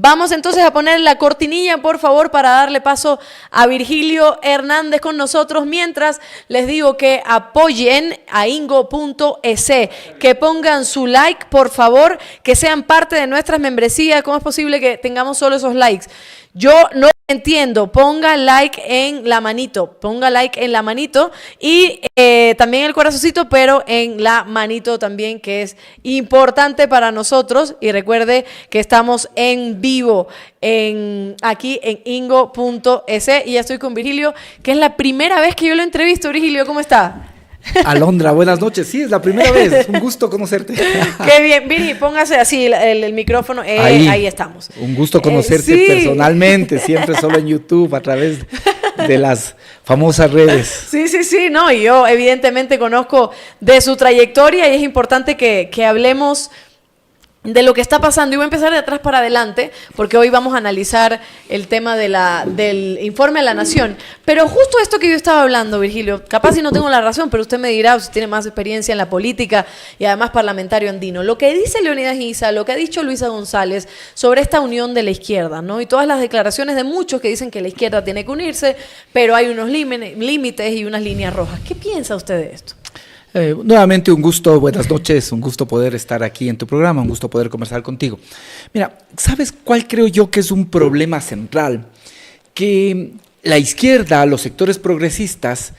Vamos entonces a poner la cortinilla, por favor, para darle paso a Virgilio Hernández con nosotros, mientras les digo que apoyen a Ingo.es, que pongan su like, por favor, que sean parte de nuestras membresías. ¿Cómo es posible que tengamos solo esos likes? Yo no entiendo. Ponga like en la manito, y también el corazoncito, pero en la manito también, que es importante para nosotros. Y recuerde que estamos en vivo aquí en Ingo.es, y ya estoy con Virgilio, que es la primera vez que yo lo entrevisto. Virgilio, ¿cómo está? Alondra, buenas noches. Sí, es la primera vez. Es un gusto conocerte. Qué bien. Viri, póngase así el micrófono. Ahí estamos. Un gusto conocerte sí. Personalmente, siempre solo en YouTube, a través de las famosas redes. Sí, no, y yo evidentemente conozco de su trayectoria, y es importante que hablemos de lo que está pasando. Y voy a empezar de atrás para adelante, porque hoy vamos a analizar el tema del informe de la Nación. Pero justo esto que yo estaba hablando, Virgilio, capaz si no tengo la razón, pero usted me dirá, si tiene más experiencia en la política y además parlamentario andino. Lo que dice Leonidas Issa, lo que ha dicho Luisa González sobre esta unión de la izquierda, ¿no? Y todas las declaraciones de muchos que dicen que la izquierda tiene que unirse, pero hay unos límites y unas líneas rojas. ¿Qué piensa usted de esto? Nuevamente un gusto, buenas noches, un gusto poder estar aquí en tu programa, un gusto poder conversar contigo. Mira, ¿sabes cuál creo yo que es un problema central? Que la izquierda, los sectores progresistas,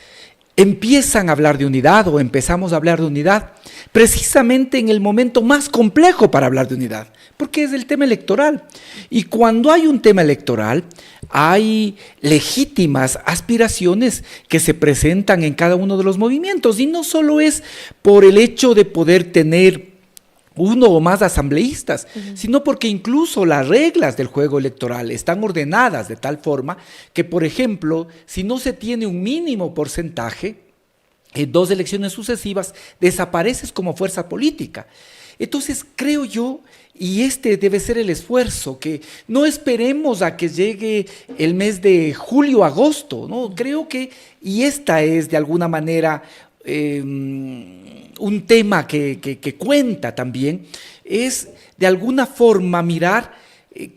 empiezan a hablar de unidad, o empezamos a hablar de unidad precisamente en el momento más complejo para hablar de unidad, porque es el tema electoral. Y cuando hay un tema electoral, hay legítimas aspiraciones que se presentan en cada uno de los movimientos, y no solo es por el hecho de poder tener uno o más asambleístas, sino porque incluso las reglas del juego electoral están ordenadas de tal forma que, por ejemplo, si no se tiene un mínimo porcentaje, en 2 elecciones sucesivas desapareces como fuerza política. Entonces creo yo, y este debe ser el esfuerzo, que no esperemos a que llegue el mes de julio, agosto, ¿no? Creo que, y esta es de alguna manera un tema que cuenta también, es de alguna forma mirar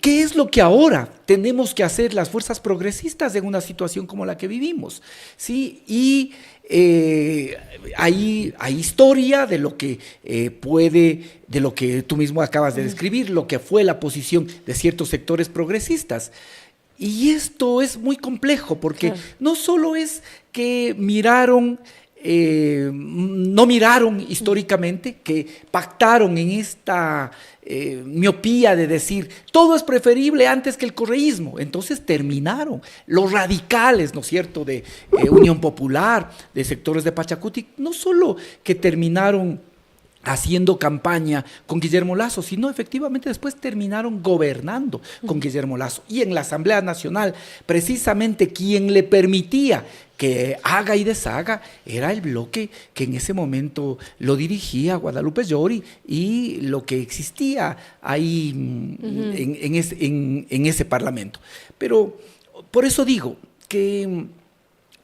qué es lo que ahora tenemos que hacer las fuerzas progresistas en una situación como la que vivimos, ¿sí? Y hay historia de lo que de lo que tú mismo acabas de describir, lo que fue la posición de ciertos sectores progresistas. Y esto es muy complejo, porque no solo es que no miraron históricamente, que pactaron en esta miopía de decir todo es preferible antes que el correísmo. Entonces terminaron los radicales, ¿no es cierto?, de Unión Popular, de sectores de Pachacuti, no solo que terminaron haciendo campaña con Guillermo Lasso, sino efectivamente después terminaron gobernando con Guillermo Lasso. Y en la Asamblea Nacional, precisamente quien le permitía que haga y deshaga era el bloque que en ese momento lo dirigía Guadalupe Llori, y lo que existía ahí en ese parlamento. Pero por eso digo que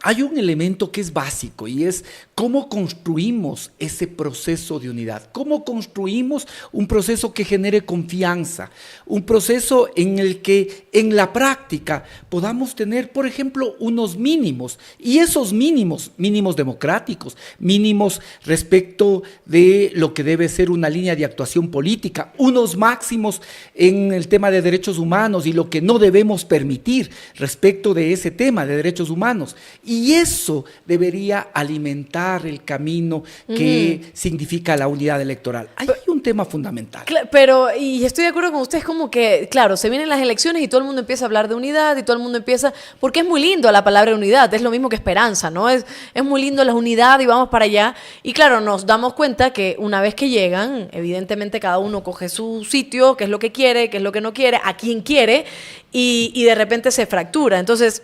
hay un elemento que es básico, y es cómo construimos ese proceso de unidad, cómo construimos un proceso que genere confianza, un proceso en el que en la práctica podamos tener, por ejemplo, unos mínimos, y esos mínimos democráticos, mínimos respecto de lo que debe ser una línea de actuación política, unos máximos en el tema de derechos humanos y lo que no debemos permitir respecto de ese tema de derechos humanos. Y eso debería alimentar el camino que significa la unidad electoral. Hay un tema fundamental. Pero, y estoy de acuerdo con usted, es como que, claro, se vienen las elecciones y todo el mundo empieza a hablar de unidad, y todo el mundo empieza, porque es muy lindo la palabra unidad, es lo mismo que esperanza, ¿no? Es muy lindo la unidad y vamos para allá. Y claro, nos damos cuenta que una vez que llegan, evidentemente cada uno coge su sitio, qué es lo que quiere, qué es lo que no quiere, a quién quiere, y de repente se fractura. Entonces,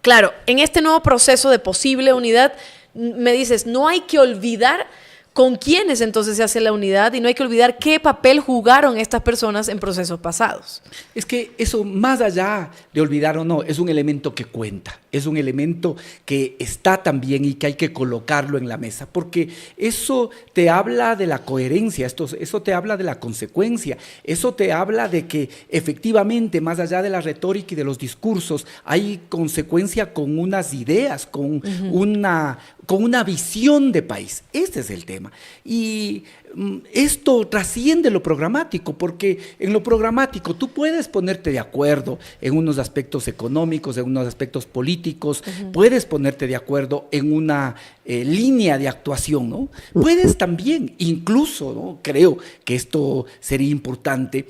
claro, en este nuevo proceso de posible unidad, me dices, no hay que olvidar ¿Con quiénes entonces se hace la unidad? Y no hay que olvidar qué papel jugaron estas personas en procesos pasados. Es que eso, más allá de olvidar o no, es un elemento que cuenta, es un elemento que está también y que hay que colocarlo en la mesa, porque eso te habla de la coherencia, eso te habla de la consecuencia, eso te habla de que efectivamente, más allá de la retórica y de los discursos, hay consecuencia con unas ideas, con una visión de país. Este es el tema. Y esto trasciende lo programático, porque en lo programático tú puedes ponerte de acuerdo en unos aspectos económicos, en unos aspectos políticos, puedes ponerte de acuerdo en una línea de actuación, ¿no? Puedes también, incluso, ¿no? Creo que esto sería importante,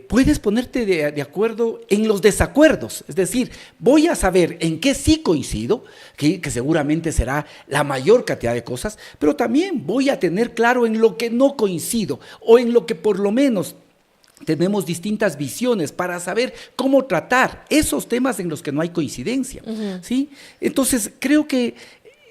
puedes ponerte de acuerdo en los desacuerdos, es decir, voy a saber en qué sí coincido, que seguramente será la mayor cantidad de cosas, pero también voy a tener claro en lo que no coincido o en lo que por lo menos tenemos distintas visiones para saber cómo tratar esos temas en los que no hay coincidencia, ¿sí? Entonces, creo que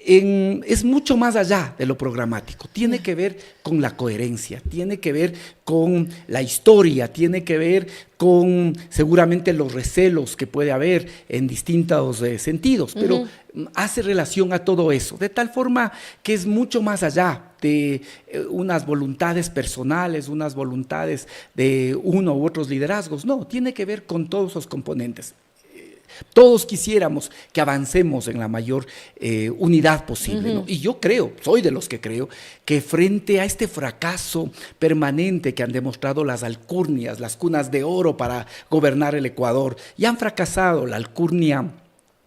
es mucho más allá de lo programático, tiene que ver con la coherencia, tiene que ver con la historia, tiene que ver con seguramente los recelos que puede haber en distintos sentidos, pero hace relación a todo eso, de tal forma que es mucho más allá de unas voluntades personales, unas voluntades de uno u otros liderazgos, no, tiene que ver con todos esos componentes. Todos quisiéramos que avancemos en la mayor unidad posible, ¿no? Y yo creo, soy de los que creo, que frente a este fracaso permanente que han demostrado las alcurnias, las cunas de oro para gobernar el Ecuador, y han fracasado la alcurnia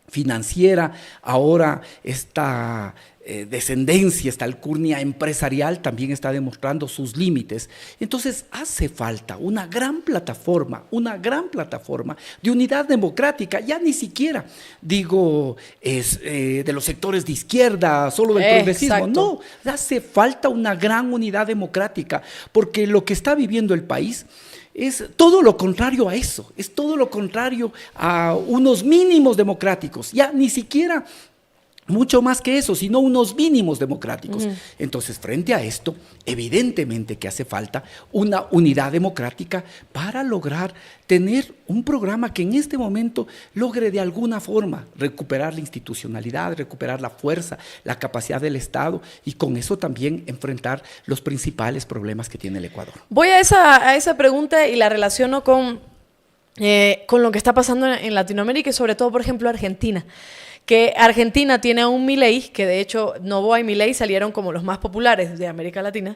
financiera, ahora esta descendencia, esta alcurnia empresarial también está demostrando sus límites. Entonces hace falta una gran plataforma de unidad democrática, ya ni siquiera digo de los sectores de izquierda, solo del progresismo, no, hace falta una gran unidad democrática, porque lo que está viviendo el país es todo lo contrario a eso, es todo lo contrario a unos mínimos democráticos, ya ni siquiera mucho más que eso, sino unos mínimos democráticos. Entonces, frente a esto, evidentemente que hace falta una unidad democrática para lograr tener un programa que en este momento logre de alguna forma recuperar la institucionalidad, recuperar la fuerza, la capacidad del Estado y con eso también enfrentar los principales problemas que tiene el Ecuador. Voy a esa pregunta y la relaciono con lo que está pasando en Latinoamérica y sobre todo, por ejemplo, Argentina. Que Argentina tiene a un Milei, que de hecho Noboa y Milei salieron como los más populares de América Latina,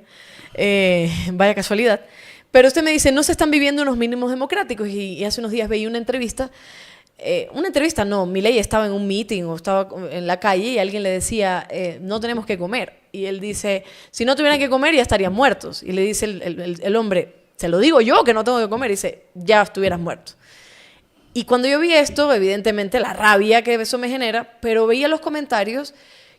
vaya casualidad, pero usted me dice, no se están viviendo unos mínimos democráticos, y hace unos días veía una entrevista, Milei estaba en un meeting o estaba en la calle y alguien le decía, no tenemos que comer, y él dice, si no tuvieran que comer ya estarían muertos, y le dice el hombre, se lo digo yo que no tengo que comer, y dice, ya estuvieras muerto. Y cuando yo vi esto, evidentemente la rabia que eso me genera, pero veía los comentarios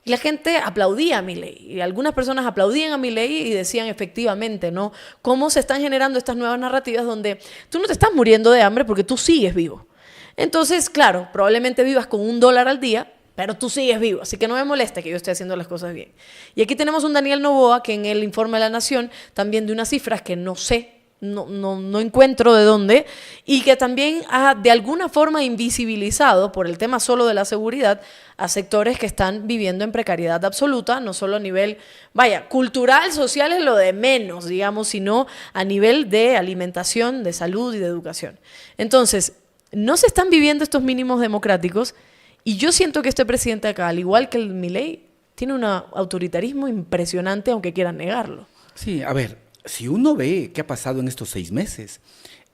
y la gente aplaudía a Milei. Y algunas personas aplaudían a Milei y decían efectivamente, ¿no? Cómo se están generando estas nuevas narrativas donde tú no te estás muriendo de hambre porque tú sigues vivo. Entonces, claro, probablemente vivas con $1 al día, pero tú sigues vivo, así que no me molesta que yo esté haciendo las cosas bien. Y aquí tenemos un Daniel Noboa que en el informe de La Nación también de unas cifras que no sé, no encuentro de dónde, y que también ha de alguna forma invisibilizado por el tema solo de la seguridad a sectores que están viviendo en precariedad absoluta, no solo a nivel, cultural, social es lo de menos, digamos, sino a nivel de alimentación, de salud y de educación. Entonces, no se están viviendo estos mínimos democráticos y yo siento que este presidente acá, al igual que el Milei, tiene un autoritarismo impresionante, aunque quieran negarlo. Sí, a ver, si uno ve qué ha pasado en estos 6 meses,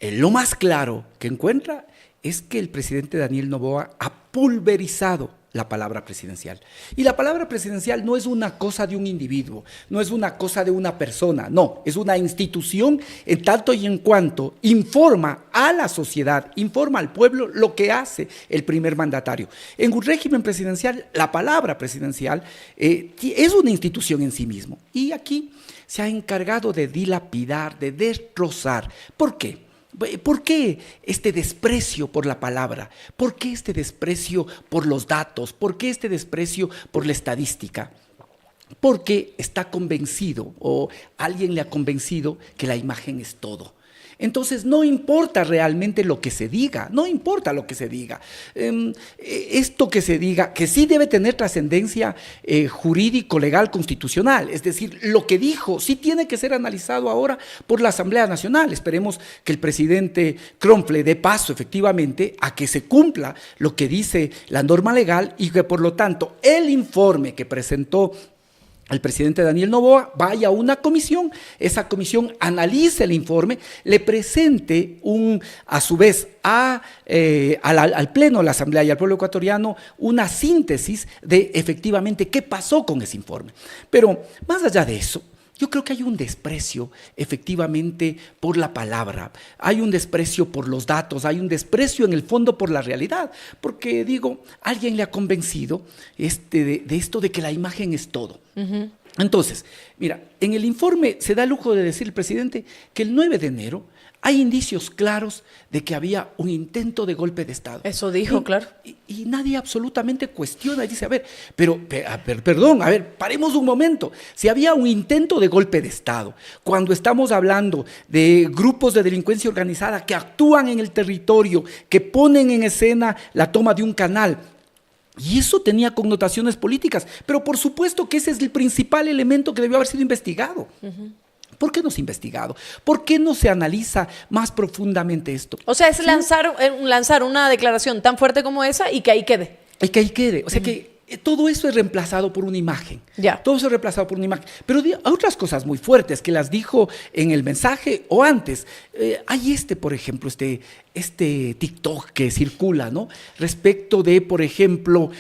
lo más claro que encuentra es que el presidente Daniel Noboa ha pulverizado la palabra presidencial. Y la palabra presidencial no es una cosa de un individuo, no es una cosa de una persona, no, es una institución en tanto y en cuanto informa a la sociedad, informa al pueblo lo que hace el primer mandatario. En un régimen presidencial, la palabra presidencial es una institución en sí mismo. Y aquí se ha encargado de dilapidar, de destrozar. ¿Por qué? ¿Por qué este desprecio por la palabra? ¿Por qué este desprecio por los datos? ¿Por qué este desprecio por la estadística? porque está convencido o alguien le ha convencido que la imagen es todo. Entonces no importa realmente lo que se diga, no importa lo que se diga. Esto que se diga, que sí debe tener trascendencia jurídico, legal, constitucional, es decir, lo que dijo sí tiene que ser analizado ahora por la Asamblea Nacional. Esperemos que el presidente Trump le dé paso efectivamente a que se cumpla lo que dice la norma legal y que por lo tanto el informe que presentó el presidente Daniel Noboa vaya a una comisión, esa comisión analice el informe, le presente a su vez al Pleno de la Asamblea y al pueblo ecuatoriano una síntesis de efectivamente qué pasó con ese informe. Pero más allá de eso, yo creo que hay un desprecio efectivamente por la palabra, hay un desprecio por los datos, hay un desprecio en el fondo por la realidad, porque digo, alguien le ha convencido de esto de que la imagen es todo. Uh-huh. Entonces, mira, en el informe se da el lujo de decir el presidente que el 9 de enero hay indicios claros de que había un intento de golpe de Estado. Eso dijo, claro. Y nadie absolutamente cuestiona y dice, perdón, paremos un momento. Si había un intento de golpe de Estado, cuando estamos hablando de grupos de delincuencia organizada que actúan en el territorio, que ponen en escena la toma de un canal, y eso tenía connotaciones políticas, pero por supuesto que ese es el principal elemento que debió haber sido investigado. Uh-huh. ¿Por qué no se ha investigado? ¿Por qué no se analiza más profundamente esto? O sea, es ¿sí? lanzar una declaración tan fuerte como esa y que ahí quede. Y que ahí quede. O sea que todo eso es reemplazado por una imagen. Ya. Todo eso es reemplazado por una imagen. Pero hay otras cosas muy fuertes que las dijo en el mensaje o antes. Hay por ejemplo, este TikTok que circula, ¿no? Respecto de, por ejemplo,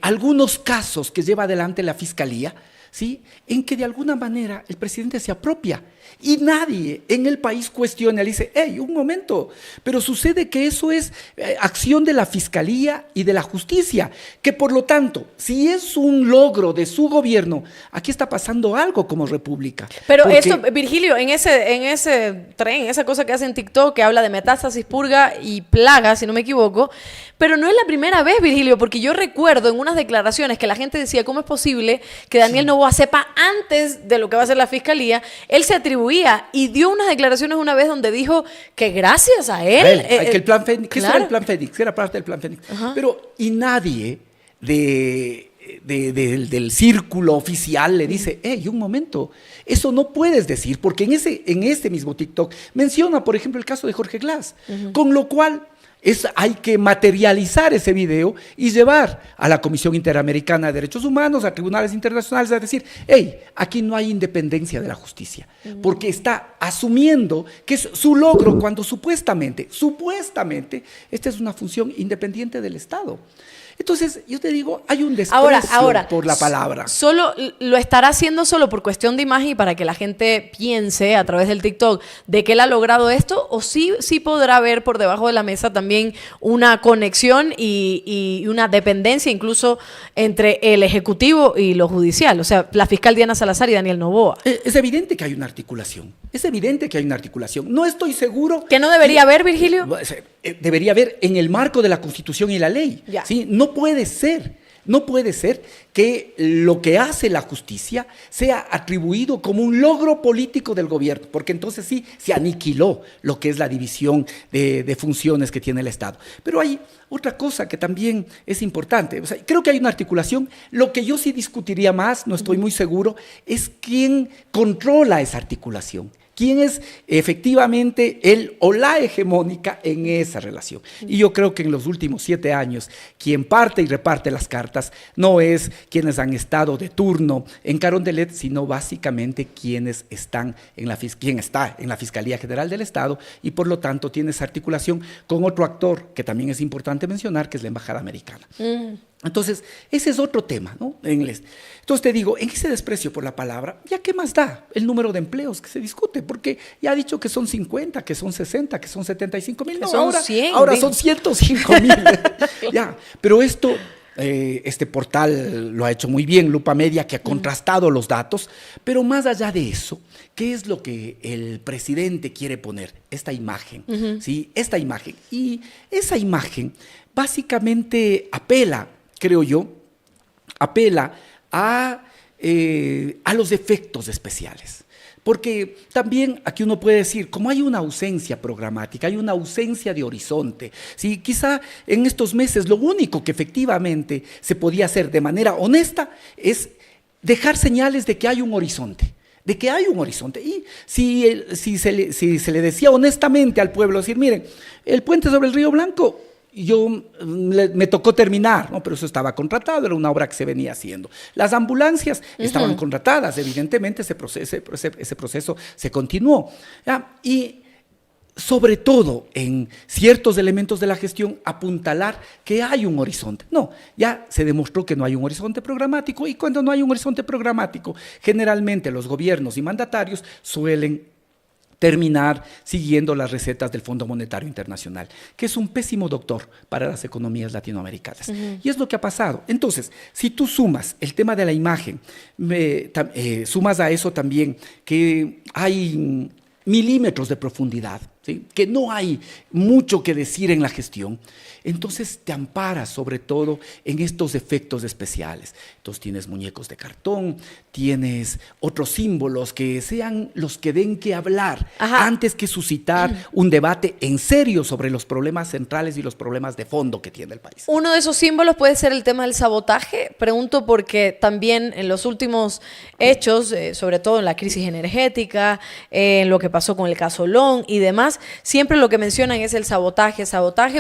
algunos casos que lleva adelante la Fiscalía, ¿sí? En que de alguna manera el presidente se apropia y nadie en el país cuestiona, le dice, hey, un momento, pero sucede que eso es acción de la Fiscalía y de la Justicia, que por lo tanto, si es un logro de su gobierno, aquí está pasando algo como república. Pero esto, Virgilio, en ese tren, esa cosa que hace en TikTok, que habla de metástasis, purga y plaga, si no me equivoco, pero no es la primera vez, Virgilio, porque yo recuerdo en unas declaraciones que la gente decía, ¿cómo es posible que Daniel Noboa sepa antes de lo que va a hacer la Fiscalía? Él se atribuía y dio unas declaraciones una vez donde dijo que gracias a él... que el plan Fénix, claro. Eso era el plan Fénix, era parte del plan Fénix. Uh-huh. Pero, y nadie del círculo oficial le dice, hey, un momento, eso no puedes decir, porque en este mismo TikTok menciona, por ejemplo, el caso de Jorge Glass, uh-huh. Con lo cual... hay que materializar ese video y llevar a la Comisión Interamericana de Derechos Humanos, a tribunales internacionales, a decir, hey, aquí no hay independencia de la justicia, porque está asumiendo que es su logro cuando supuestamente, esta es una función independiente del Estado. Entonces, yo te digo, hay un desprecio por la palabra. ¿Solo lo estará haciendo solo por cuestión de imagen y para que la gente piense a través del TikTok de que él ha logrado esto? ¿O sí podrá haber por debajo de la mesa también una conexión y una dependencia incluso entre el Ejecutivo y lo judicial? O sea, la fiscal Diana Salazar y Daniel Noboa. Es evidente que hay una articulación. No estoy seguro. ¿Que no debería haber, Virgilio? Debería haber en el marco de la Constitución y la ley. ¿Sí? No puede ser que lo que hace la justicia sea atribuido como un logro político del gobierno, porque entonces sí se aniquiló lo que es la división de funciones que tiene el Estado. Pero hay otra cosa que también es importante. O sea, creo que hay una articulación. Lo que yo sí discutiría más, no estoy muy seguro, es quién controla esa articulación. ¿Quién es efectivamente el o la hegemónica en esa relación? Y yo creo que en los últimos 7 años, quien parte y reparte las cartas no es quienes han estado de turno en Carondelet, sino básicamente quienes están quien está en la Fiscalía General del Estado y por lo tanto tiene esa articulación con otro actor que también es importante mencionar, que es la Embajada Americana. Entonces, ese es otro tema, ¿no? En inglés. Entonces te digo, en ese desprecio por la palabra, ¿ya qué más da el número de empleos que se discute? Porque ya ha dicho que son 50, que son 60, que son 75,000. No, son 100. Ahora son 105,000. Ya, pero esto... este portal lo ha hecho muy bien, Lupa Media, que ha contrastado los datos, pero más allá de eso, ¿qué es lo que el presidente quiere poner? Esta imagen, ¿sí? Esta imagen. Y esa imagen básicamente apela, creo yo, a a los efectos especiales. Porque también aquí uno puede decir, como hay una ausencia programática, hay una ausencia de horizonte, ¿sí? Quizá en estos meses lo único que efectivamente se podía hacer de manera honesta es dejar señales de que hay un horizonte. De que hay un horizonte. Y si se le decía honestamente al pueblo, decir, miren, el puente sobre el Río Blanco, me tocó terminar, ¿no? Pero eso estaba contratado, era una obra que se venía haciendo. Las ambulancias estaban contratadas, evidentemente ese proceso se continuó, ¿ya? Y sobre todo en ciertos elementos de la gestión, apuntalar que hay un horizonte. No, ya se demostró que no hay un horizonte programático, y cuando no hay un horizonte programático, generalmente los gobiernos y mandatarios suelen terminar siguiendo las recetas del Fondo Monetario Internacional, que es un pésimo doctor para las economías latinoamericanas. Y es lo que ha pasado. Entonces, si tú sumas el tema de la imagen, sumas a eso también que hay milímetros de profundidad, ¿sí? Que no hay mucho que decir en la gestión, entonces te amparas sobre todo en estos efectos especiales. Entonces tienes muñecos de cartón, tienes otros símbolos que sean los que den que hablar, antes que suscitar un debate en serio sobre los problemas centrales y los problemas de fondo que tiene el país. Uno de esos símbolos puede ser el tema del sabotaje. Pregunto porque también en los últimos hechos, sobre todo en la crisis energética, en lo que pasó con el caso Olón y demás, siempre lo que mencionan es el sabotaje,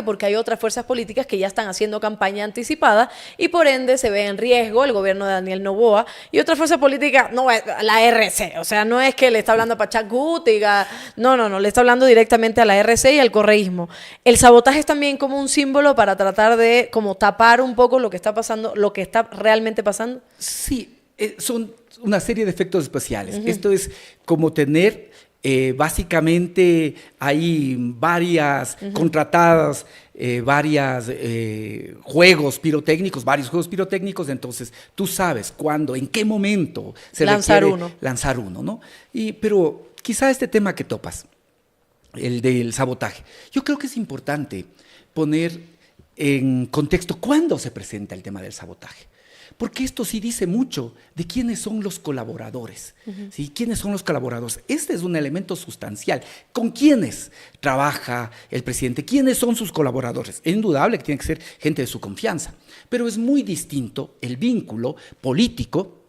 porque hay otras fuerzas políticas que ya están haciendo campaña anticipada y por ende se ve en riesgo el gobierno de Daniel Noboa y otra fuerza política, no, la RC, o sea, no es que le está hablando a Pachá Gútiga, no, le está hablando directamente a la RC y al correísmo. El sabotaje es también como un símbolo para tratar de como tapar un poco lo que está pasando, lo que está realmente pasando. Sí, son una serie de efectos especiales. Esto es como tener básicamente hay varias contratadas, varios juegos pirotécnicos, entonces tú sabes cuándo, en qué momento se requiere lanzar uno, ¿no? Pero quizá este tema que topas, el del sabotaje, yo creo que es importante poner en contexto cuándo se presenta el tema del sabotaje. Porque esto sí dice mucho de quiénes son los colaboradores, ¿sí? ¿Quiénes son los colaboradores? Este es un elemento sustancial. ¿Con quiénes trabaja el presidente? ¿Quiénes son sus colaboradores? Es indudable que tiene que ser gente de su confianza, pero es muy distinto el vínculo político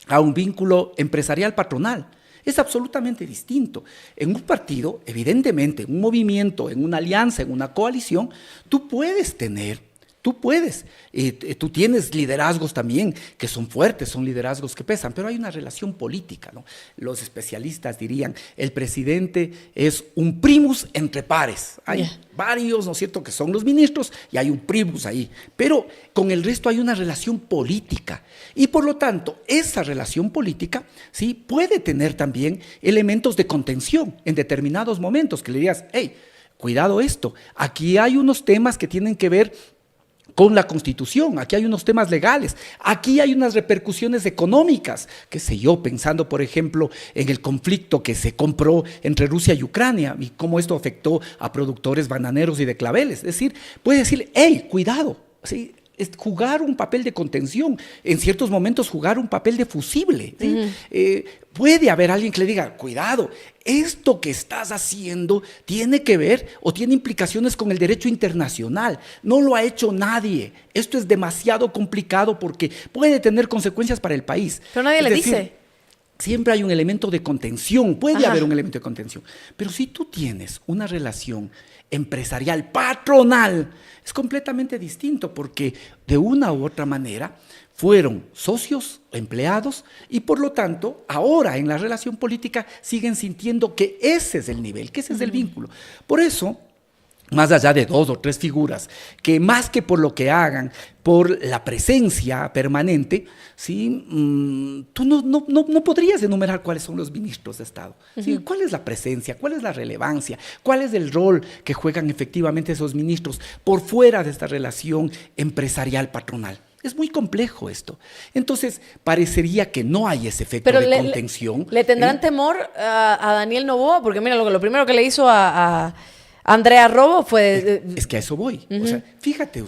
a un vínculo empresarial patronal. Es absolutamente distinto. En un partido, evidentemente, en un movimiento, en una alianza, en una coalición, tú puedes tener tú tienes liderazgos también que son fuertes, son liderazgos que pesan, pero hay una relación política, ¿no? Los especialistas dirían, el presidente es un primus entre pares. Hay varios, ¿no es cierto?, que son los ministros y hay un primus ahí, pero con el resto hay una relación política y por lo tanto esa relación política sí puede tener también elementos de contención en determinados momentos que le digas, hey, cuidado esto, aquí hay unos temas que tienen que ver con la Constitución, aquí hay unos temas legales, aquí hay unas repercusiones económicas, qué sé yo, pensando por ejemplo en el conflicto que se compró entre Rusia y Ucrania y cómo esto afectó a productores bananeros y de claveles. Es decir, puede decir, hey, cuidado, ¿sí? Es jugar un papel de contención, en ciertos momentos jugar un papel de fusible, ¿sí? Puede haber alguien que le diga, cuidado, esto que estás haciendo tiene que ver o tiene implicaciones con el derecho internacional, no lo ha hecho nadie, esto es demasiado complicado porque puede tener consecuencias para el país. Pero nadie le dice. Siempre hay un elemento de contención, puede haber un elemento de contención, pero si tú tienes una relación empresarial, patronal, es completamente distinto porque de una u otra manera fueron socios, empleados y por lo tanto ahora en la relación política siguen sintiendo que ese es el nivel, que ese es el vínculo. Por eso, más allá de 2 o 3 figuras, que más que por lo que hagan, por la presencia permanente, ¿sí? Tú no podrías enumerar cuáles son los ministros de Estado. ¿Sí? ¿Cuál es la presencia? ¿Cuál es la relevancia? ¿Cuál es el rol que juegan efectivamente esos ministros por fuera de esta relación empresarial patronal? Es muy complejo esto. Entonces, parecería que no hay ese efecto de contención. ¿Le tendrán temor a Daniel Noboa? Porque mira, lo primero que le hizo a Andrea Robo fue... Es que a eso voy. O sea, fíjate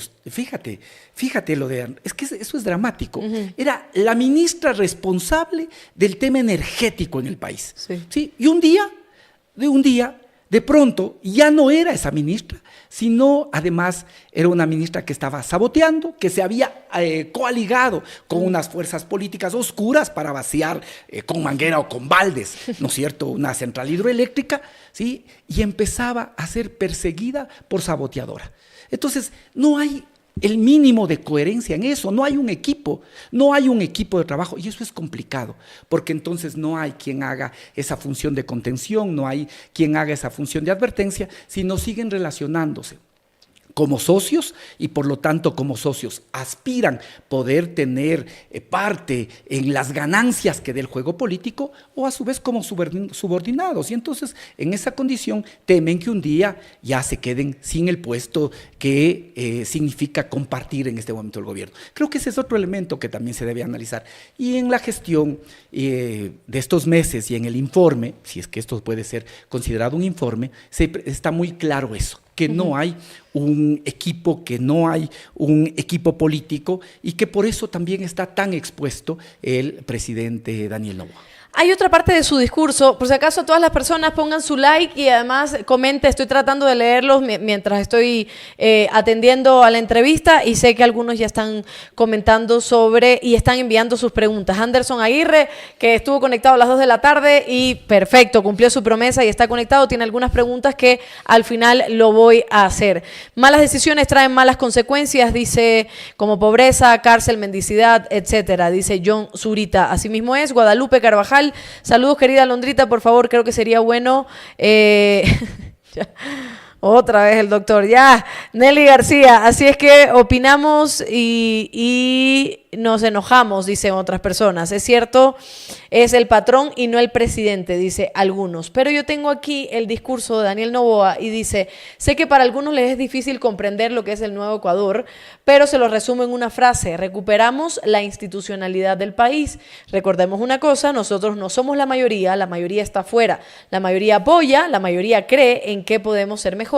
lo de... Es que eso es dramático. Era la ministra responsable del tema energético en el país. Sí. ¿Sí? Y un día, de pronto, ya no era esa ministra, sino además era una ministra que estaba saboteando, que se había coaligado con unas fuerzas políticas oscuras para vaciar con manguera o con baldes, ¿no es cierto?, una central hidroeléctrica, ¿sí? Y empezaba a ser perseguida por saboteadora. Entonces, no hay el mínimo de coherencia en eso, no hay un equipo de trabajo, y eso es complicado, porque entonces no hay quien haga esa función de contención, no hay quien haga esa función de advertencia, sino siguen relacionándose como socios y por lo tanto como socios aspiran poder tener parte en las ganancias que dé el juego político o a su vez como subordinados, y entonces en esa condición temen que un día ya se queden sin el puesto que significa compartir en este momento el gobierno. Creo que ese es otro elemento que también se debe analizar, y en la gestión de estos meses y en el informe, si es que esto puede ser considerado un informe, está muy claro eso, que no hay un equipo, que no hay un equipo político y que por eso también está tan expuesto el presidente Daniel Noboa. Hay otra parte de su discurso, por si acaso todas las personas pongan su like y además comenten, estoy tratando de leerlos mientras estoy atendiendo a la entrevista y sé que algunos ya están comentando sobre y están enviando sus preguntas. Anderson Aguirre, que estuvo conectado a las 2 de la tarde y perfecto, cumplió su promesa y está conectado, tiene algunas preguntas que al final lo voy a hacer. Malas decisiones traen malas consecuencias, dice, como pobreza, cárcel, mendicidad, etcétera, dice John Zurita. Asimismo es, Guadalupe Carvajal, saludos querida Londrita, por favor, creo que sería bueno... Otra vez el doctor, ya, Nelly García, así es que opinamos y nos enojamos, dicen otras personas. Es cierto, es el patrón y no el presidente, dice algunos. Pero yo tengo aquí el discurso de Daniel Noboa y dice, sé que para algunos les es difícil comprender lo que es el nuevo Ecuador, pero se lo resumo en una frase, recuperamos la institucionalidad del país. Recordemos una cosa, nosotros no somos la mayoría está afuera, la mayoría apoya, la mayoría cree en que podemos ser mejores,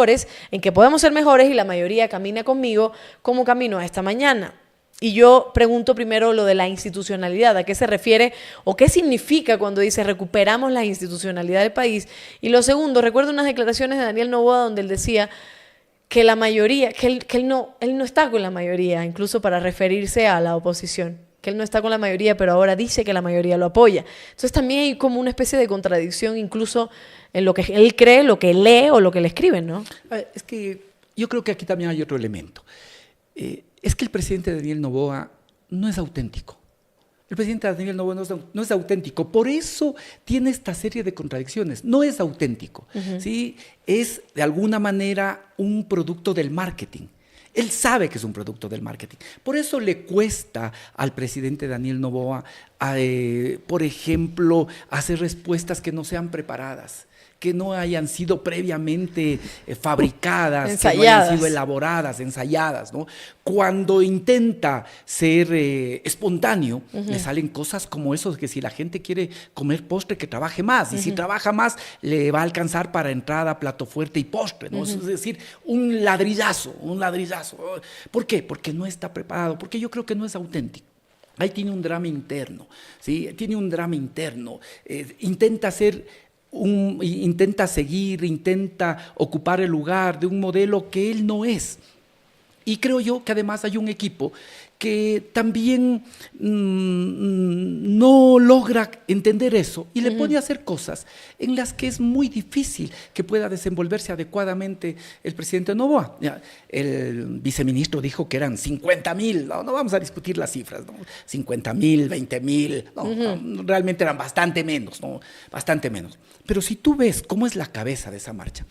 y la mayoría camina conmigo como camino esta mañana. Y yo pregunto primero lo de la institucionalidad, ¿a qué se refiere o qué significa cuando dice recuperamos la institucionalidad del país? Y lo segundo, recuerdo unas declaraciones de Daniel Noboa donde él decía que la mayoría, que él no está con la mayoría, incluso para referirse a la oposición, que él no está con la mayoría, pero ahora dice que la mayoría lo apoya. Entonces también hay como una especie de contradicción incluso en lo que él cree, lo que lee o lo que le escriben, ¿no? Es que yo creo que aquí también hay otro elemento. Es que el presidente Daniel Noboa no es auténtico. El presidente Daniel Noboa no es auténtico. Por eso tiene esta serie de contradicciones. No es auténtico. ¿Sí? Es, de alguna manera, un producto del marketing. Él sabe que es un producto del marketing. Por eso le cuesta al presidente Daniel Noboa, por ejemplo, hacer respuestas que no sean preparadas, que no hayan sido previamente fabricadas, ensayadas, que no hayan sido elaboradas, ensayadas, ¿no? Cuando intenta ser espontáneo, le salen cosas como eso, que si la gente quiere comer postre, que trabaje más, y si trabaja más, le va a alcanzar para entrada, plato fuerte y postre, ¿no? Es decir, un ladrillazo. ¿Por qué? Porque no está preparado, porque yo creo que no es auténtico. Ahí tiene un drama interno, ¿sí? Tiene un drama interno, intenta seguir, intenta ocupar el lugar de un modelo que él no es. Y creo yo que además hay un equipo que también no logra entender eso y le pone a hacer cosas en las que es muy difícil que pueda desenvolverse adecuadamente el presidente Noboa. El viceministro dijo que eran 50,000, no vamos a discutir las cifras, ¿no? 50,000, 20,000, no, realmente eran bastante menos, ¿no? Bastante menos. Pero si tú ves cómo es la cabeza de esa marcha,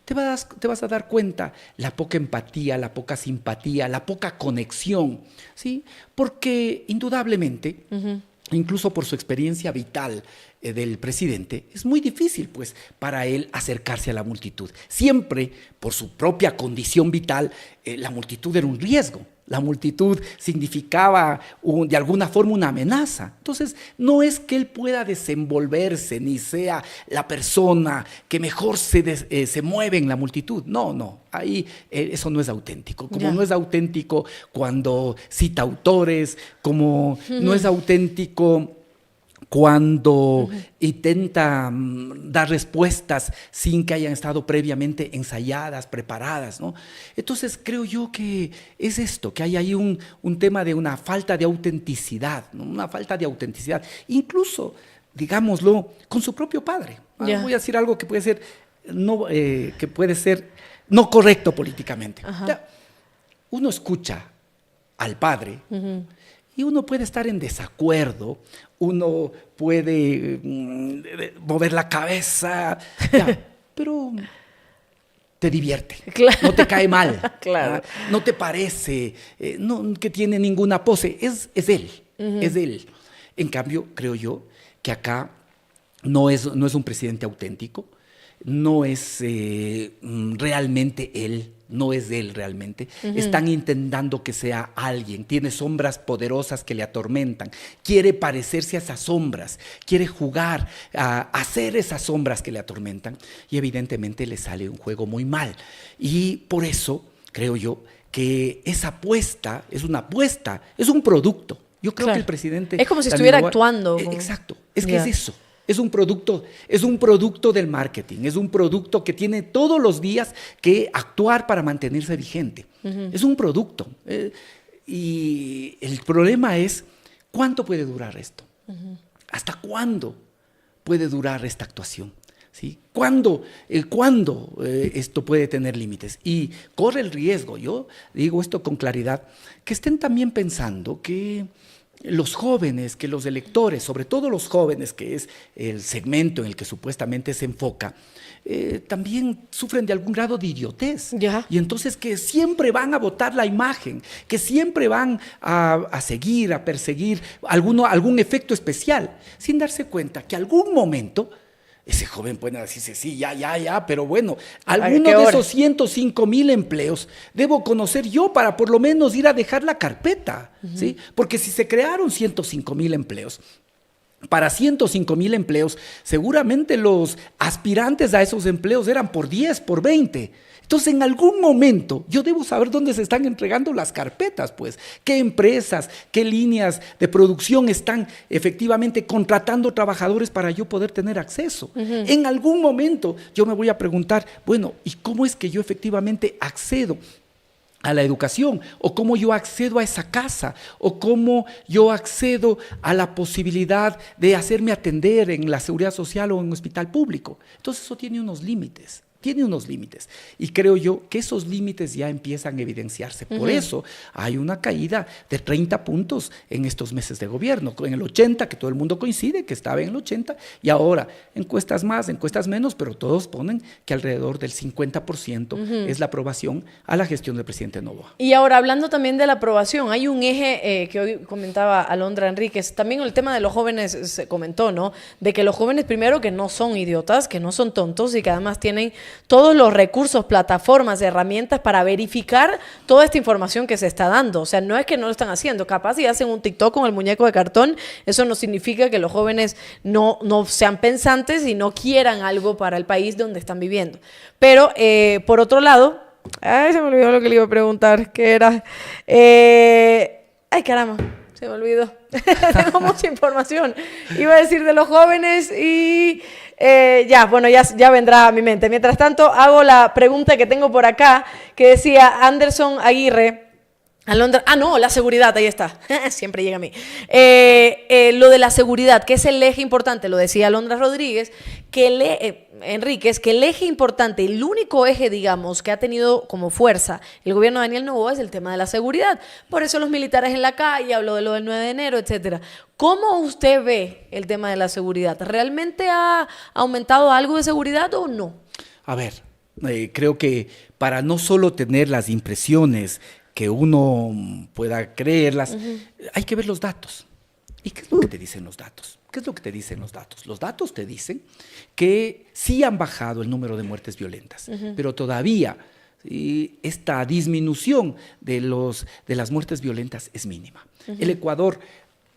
te vas a dar cuenta la poca empatía, la poca simpatía, la poca conexión, ¿sí? Porque indudablemente, incluso por su experiencia vital del presidente, es muy difícil pues para él acercarse a la multitud. Siempre, por su propia condición vital, la multitud era un riesgo. La multitud significaba de alguna forma una amenaza. Entonces, no es que él pueda desenvolverse ni sea la persona que mejor se mueve en la multitud. No. Ahí eso no es auténtico. Como no es auténtico cuando cita autores, como no es auténtico cuando intenta dar respuestas sin que hayan estado previamente ensayadas, preparadas, ¿no? Entonces creo yo que es esto, que hay ahí un tema de una falta de autenticidad, ¿no? Una falta de autenticidad, incluso, digámoslo, con su propio padre. Voy a decir algo que puede ser no correcto políticamente. Uno escucha al padre y uno puede estar en desacuerdo, uno puede mover la cabeza, pero te divierte, no te cae mal, no te parece que tiene ninguna pose, es él, es él. En cambio, creo yo que acá no es un presidente auténtico, no es realmente él. No es de él realmente. Están intentando que sea alguien. Tiene sombras poderosas que le atormentan. Quiere parecerse a esas sombras. Quiere jugar a hacer esas sombras que le atormentan. Y evidentemente le sale un juego muy mal. Y por eso creo yo que esa apuesta es una apuesta, es un producto. Yo creo que el presidente... Es como si estuviera actuando. Exacto. Es que es eso. Es un producto del marketing, es un producto que tiene todos los días que actuar para mantenerse vigente. Es un producto. Y el problema es, ¿cuánto puede durar esto? ¿Hasta cuándo puede durar esta actuación? ¿Sí? ¿Cuándo esto puede tener límites? Y corre el riesgo, yo digo esto con claridad, que estén también pensando que los jóvenes, que los electores, sobre todo los jóvenes, que es el segmento en el que supuestamente se enfoca, también sufren de algún grado de idiotez. Y entonces que siempre van a votar la imagen, que siempre van a seguir, a perseguir algún efecto especial, sin darse cuenta que algún momento ese joven puede decirse, sí, ya, pero bueno, alguno de esos 105,000 empleos debo conocer yo para por lo menos ir a dejar la carpeta, ¿sí? Porque si se crearon 105,000 empleos, para 105,000 empleos, seguramente los aspirantes a esos empleos eran por 10, por 20. Entonces, en algún momento, yo debo saber dónde se están entregando las carpetas, pues. ¿Qué empresas, qué líneas de producción están efectivamente contratando trabajadores para yo poder tener acceso? En algún momento, yo me voy a preguntar, bueno, ¿y cómo es que yo efectivamente accedo a la educación? ¿O cómo yo accedo a esa casa? ¿O cómo yo accedo a la posibilidad de hacerme atender en la seguridad social o en un hospital público? Entonces, eso tiene unos límites. Y creo yo que esos límites ya empiezan a evidenciarse. Por eso hay una caída de 30 puntos en estos meses de gobierno. En el 80, que todo el mundo coincide que estaba en el 80, y ahora encuestas más, encuestas menos, pero todos ponen que alrededor del 50% es la aprobación a la gestión del presidente Noboa. Y ahora, hablando también de la aprobación, hay un eje que hoy comentaba Alondra Enríquez, también el tema de los jóvenes se comentó, ¿no? De que los jóvenes, primero, que no son idiotas, que no son tontos y que además tienen todos los recursos, plataformas, herramientas para verificar toda esta información que se está dando. O sea, no es que no lo están haciendo. Capaz si hacen un TikTok con el muñeco de cartón, eso no significa que los jóvenes no sean pensantes y no quieran algo para el país donde están viviendo. Pero, por otro lado, se me olvidó lo que le iba a preguntar, que era... ay, caramba, se me olvidó. Tengo mucha información. Iba a decir de los jóvenes y... ya vendrá a mi mente. Mientras tanto, hago la pregunta que tengo por acá, que decía Anderson Aguirre. Alondra, no, la seguridad, ahí está. Siempre llega a mí. Lo de la seguridad, que es el eje importante, lo decía Alondra Rodríguez, Enríquez, que el eje importante, el único eje, digamos, que ha tenido como fuerza el gobierno de Daniel Noboa es el tema de la seguridad. Por eso los militares en la calle, habló de lo del 9 de enero, etcétera. ¿Cómo usted ve el tema de la seguridad? ¿Realmente ha aumentado algo de seguridad o no? A ver, creo que para no solo tener las impresiones que uno pueda creerlas, hay que ver los datos. ¿Y qué es lo que te dicen los datos? ¿Qué es lo que te dicen los datos? Los datos te dicen que sí han bajado el número de muertes violentas, pero todavía y esta disminución de las muertes violentas es mínima. El Ecuador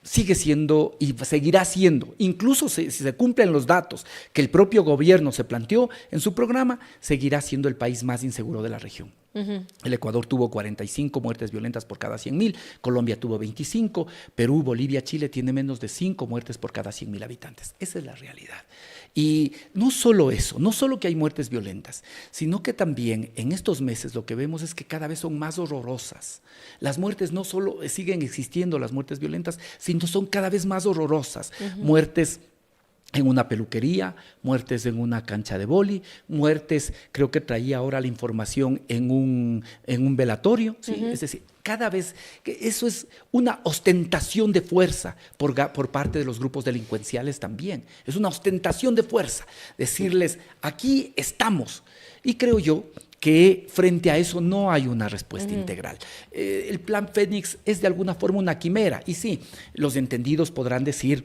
sigue siendo y seguirá siendo, incluso si se cumplen los datos que el propio gobierno se planteó en su programa, seguirá siendo el país más inseguro de la región. El Ecuador tuvo 45 muertes violentas por cada 100.000, Colombia tuvo 25, Perú, Bolivia, Chile tiene menos de 5 muertes por cada 100.000 habitantes. Esa es la realidad. Y no solo eso, no solo que hay muertes violentas, sino que también en estos meses lo que vemos es que cada vez son más horrorosas. Las muertes no solo siguen existiendo, las muertes violentas, sino son cada vez más horrorosas. Muertes en una peluquería, muertes en una cancha de vóley, muertes, creo que traía ahora la información en un velatorio, ¿sí? Es decir, cada vez, que eso es una ostentación de fuerza por parte de los grupos delincuenciales también, es una ostentación de fuerza, decirles, aquí estamos, y creo yo que frente a eso no hay una respuesta integral. El Plan Fénix es de alguna forma una quimera, y sí, los entendidos podrán decir,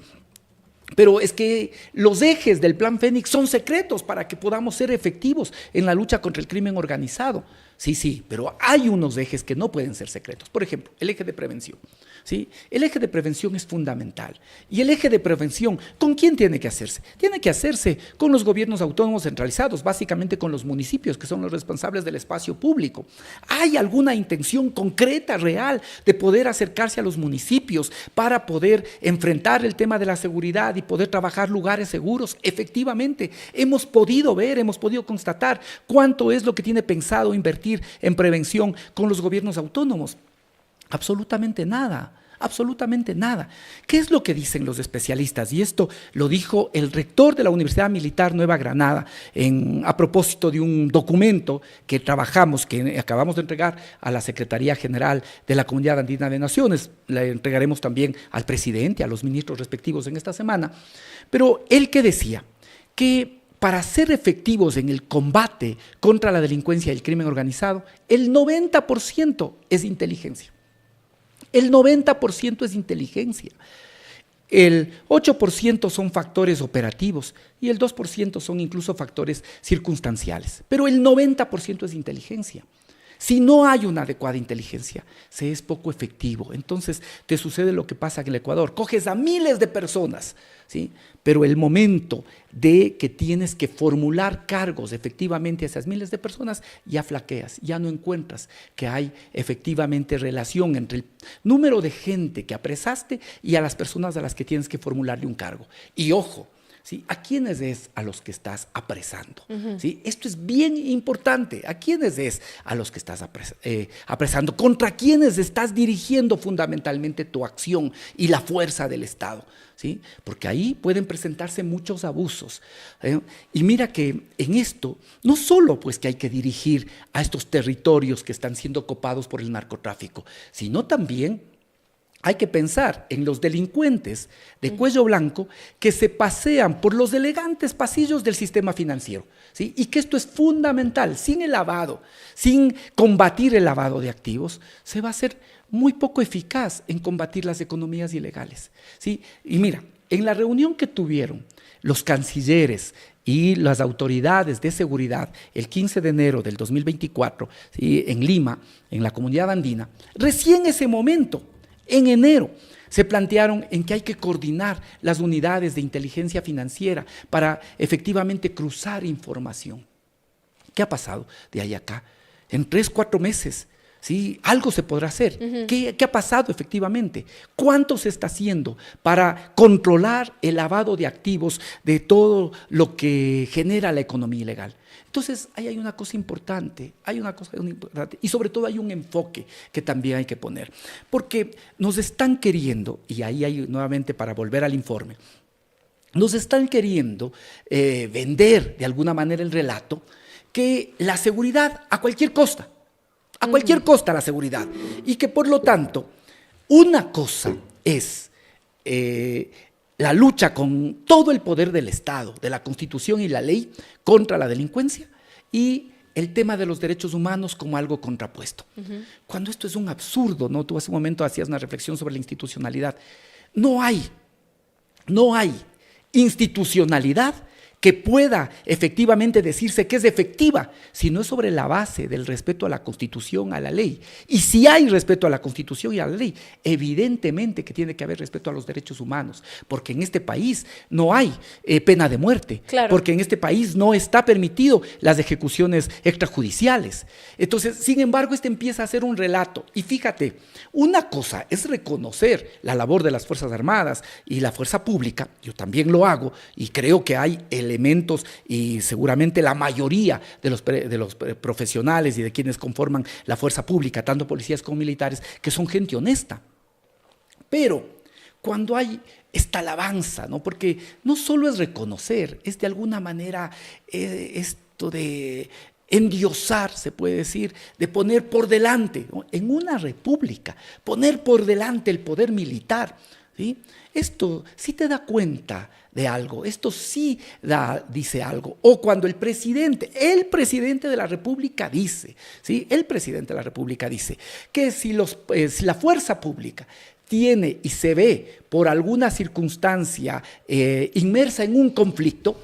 pero es que los ejes del Plan Fénix son secretos para que podamos ser efectivos en la lucha contra el crimen organizado. Sí, pero hay unos ejes que no pueden ser secretos. Por ejemplo, el eje de prevención. ¿Sí? El eje de prevención es fundamental. Y el eje de prevención, ¿con quién tiene que hacerse? Tiene que hacerse con los gobiernos autónomos centralizados, básicamente con los municipios, que son los responsables del espacio público. ¿Hay alguna intención concreta, real, de poder acercarse a los municipios para poder enfrentar el tema de la seguridad y poder trabajar lugares seguros? Efectivamente, hemos podido ver, hemos podido constatar cuánto es lo que tiene pensado invertir en prevención con los gobiernos autónomos. Absolutamente nada, absolutamente nada. ¿Qué es lo que dicen los especialistas? Y esto lo dijo el rector de la Universidad Militar Nueva Granada a propósito de un documento que trabajamos, que acabamos de entregar a la Secretaría General de la Comunidad Andina de Naciones. Le entregaremos también al presidente, a los ministros respectivos en esta semana. Pero él que decía que para ser efectivos en el combate contra la delincuencia y el crimen organizado, el 90% es inteligencia. El 90% es inteligencia. El 8% son factores operativos y el 2% son incluso factores circunstanciales. Pero el 90% es inteligencia. Si no hay una adecuada inteligencia, se es poco efectivo. Entonces te sucede lo que pasa en el Ecuador. Coges a miles de personas, ¿sí? Pero el momento de que tienes que formular cargos efectivamente a esas miles de personas, ya flaqueas, ya no encuentras que hay efectivamente relación entre el número de gente que apresaste y a las personas a las que tienes que formularle un cargo. Y ojo, ¿sí? ¿A quiénes es a los que estás apresando? ¿Sí? Esto es bien importante. ¿A quiénes es a los que estás apresando? ¿Contra quiénes estás dirigiendo fundamentalmente tu acción y la fuerza del Estado? ¿Sí? Porque ahí pueden presentarse muchos abusos. Y mira que en esto, no solo pues que hay que dirigir a estos territorios que están siendo copados por el narcotráfico, sino también hay que pensar en los delincuentes de cuello blanco que se pasean por los elegantes pasillos del sistema financiero, ¿sí? Y que esto es fundamental. Sin el lavado, sin combatir el lavado de activos, se va a ser muy poco eficaz en combatir las economías ilegales, ¿sí? Y mira, en la reunión que tuvieron los cancilleres y las autoridades de seguridad el 15 de enero del 2024, ¿sí? En Lima, en la Comunidad Andina, recién ese momento, en enero, se plantearon en que hay que coordinar las unidades de inteligencia financiera para efectivamente cruzar información. ¿Qué ha pasado de ahí a acá? En 3, 4 meses, ¿sí? Algo se podrá hacer. ¿Qué ha pasado efectivamente? ¿Cuánto se está haciendo para controlar el lavado de activos de todo lo que genera la economía ilegal? Entonces, ahí hay una cosa importante, y sobre todo hay un enfoque que también hay que poner, porque nos están queriendo, y ahí hay nuevamente para volver al informe, nos están queriendo vender de alguna manera el relato que la seguridad a cualquier costa la seguridad, y que por lo tanto, una cosa es la lucha con todo el poder del Estado, de la Constitución y la ley contra la delincuencia y el tema de los derechos humanos como algo contrapuesto. Cuando esto es un absurdo, ¿no? Tú hace un momento hacías una reflexión sobre la institucionalidad. No hay institucionalidad que pueda efectivamente decirse que es efectiva, si no es sobre la base del respeto a la Constitución, a la ley. Y si hay respeto a la Constitución y a la ley, evidentemente que tiene que haber respeto a los derechos humanos, porque en este país no hay pena de muerte, claro, porque en este país no está permitido las ejecuciones extrajudiciales. Entonces, sin embargo, empieza a ser un relato. Y fíjate, una cosa es reconocer la labor de las Fuerzas Armadas y la fuerza pública, yo también lo hago, y creo que hay elementos, y seguramente la mayoría de los profesionales y de quienes conforman la fuerza pública, tanto policías como militares, que son gente honesta. Pero cuando hay esta alabanza, ¿no? Porque no solo es reconocer, es de alguna manera esto de endiosar, se puede decir, de poner por delante, ¿no? En una república, poner por delante el poder militar, ¿sí? Esto sí te da cuenta de algo, esto sí dice algo. O cuando el presidente de la República dice, ¿sí? El presidente de la República dice que si la fuerza pública tiene y se ve por alguna circunstancia inmersa en un conflicto,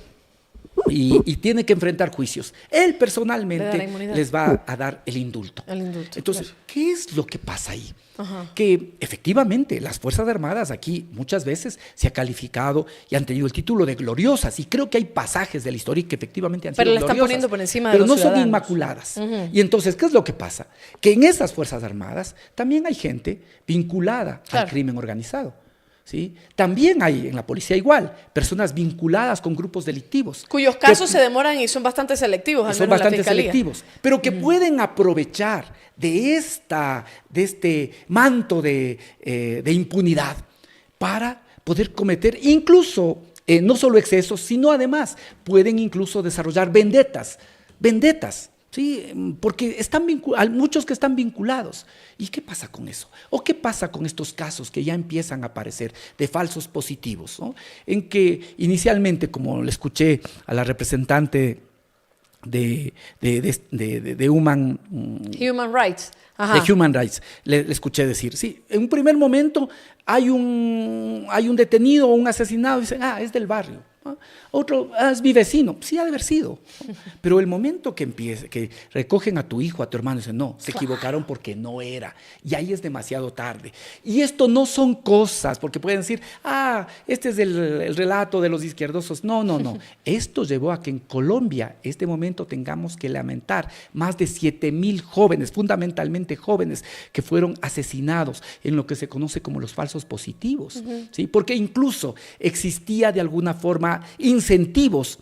y tiene que enfrentar juicios, él personalmente les va a dar el indulto. Entonces, claro, ¿qué es lo que pasa ahí? Ajá. Que efectivamente las Fuerzas Armadas aquí muchas veces se ha calificado y han tenido el título de gloriosas, y creo que hay pasajes de la historia que efectivamente han sido gloriosas. Pero la están poniendo por encima de los ciudadanos. Pero no son inmaculadas. Uh-huh. Y entonces, ¿qué es lo que pasa? Que en esas Fuerzas Armadas también hay gente vinculada, claro, al crimen organizado. ¿Sí? También hay en la policía igual, personas vinculadas con grupos delictivos. Cuyos casos se demoran y son bastante selectivos, al menos la Fiscalía. Son bastante selectivos, pero que pueden aprovechar de este manto de impunidad para poder cometer incluso, no solo excesos, sino además pueden incluso desarrollar vendetas. Sí, porque hay muchos que están vinculados. ¿Y qué pasa con eso? ¿O qué pasa con estos casos que ya empiezan a aparecer de falsos positivos, ¿no? En que inicialmente, como le escuché a la representante de Human Rights, ajá, de Human Rights, le escuché decir, sí, en un primer momento hay un detenido o un asesinado, y dicen, es del barrio. Otro, es mi vecino, sí ha de haber sido, pero el momento que recogen a tu hijo, a tu hermano, dicen, no, se equivocaron porque no era, y ahí es demasiado tarde. Y esto no son cosas, porque pueden decir, este es el relato de los izquierdosos. No, esto llevó a que en Colombia, este momento, tengamos que lamentar más de 7,000 jóvenes, fundamentalmente jóvenes, que fueron asesinados en lo que se conoce como los falsos positivos, uh-huh, ¿sí? Porque incluso existía de alguna forma incentivos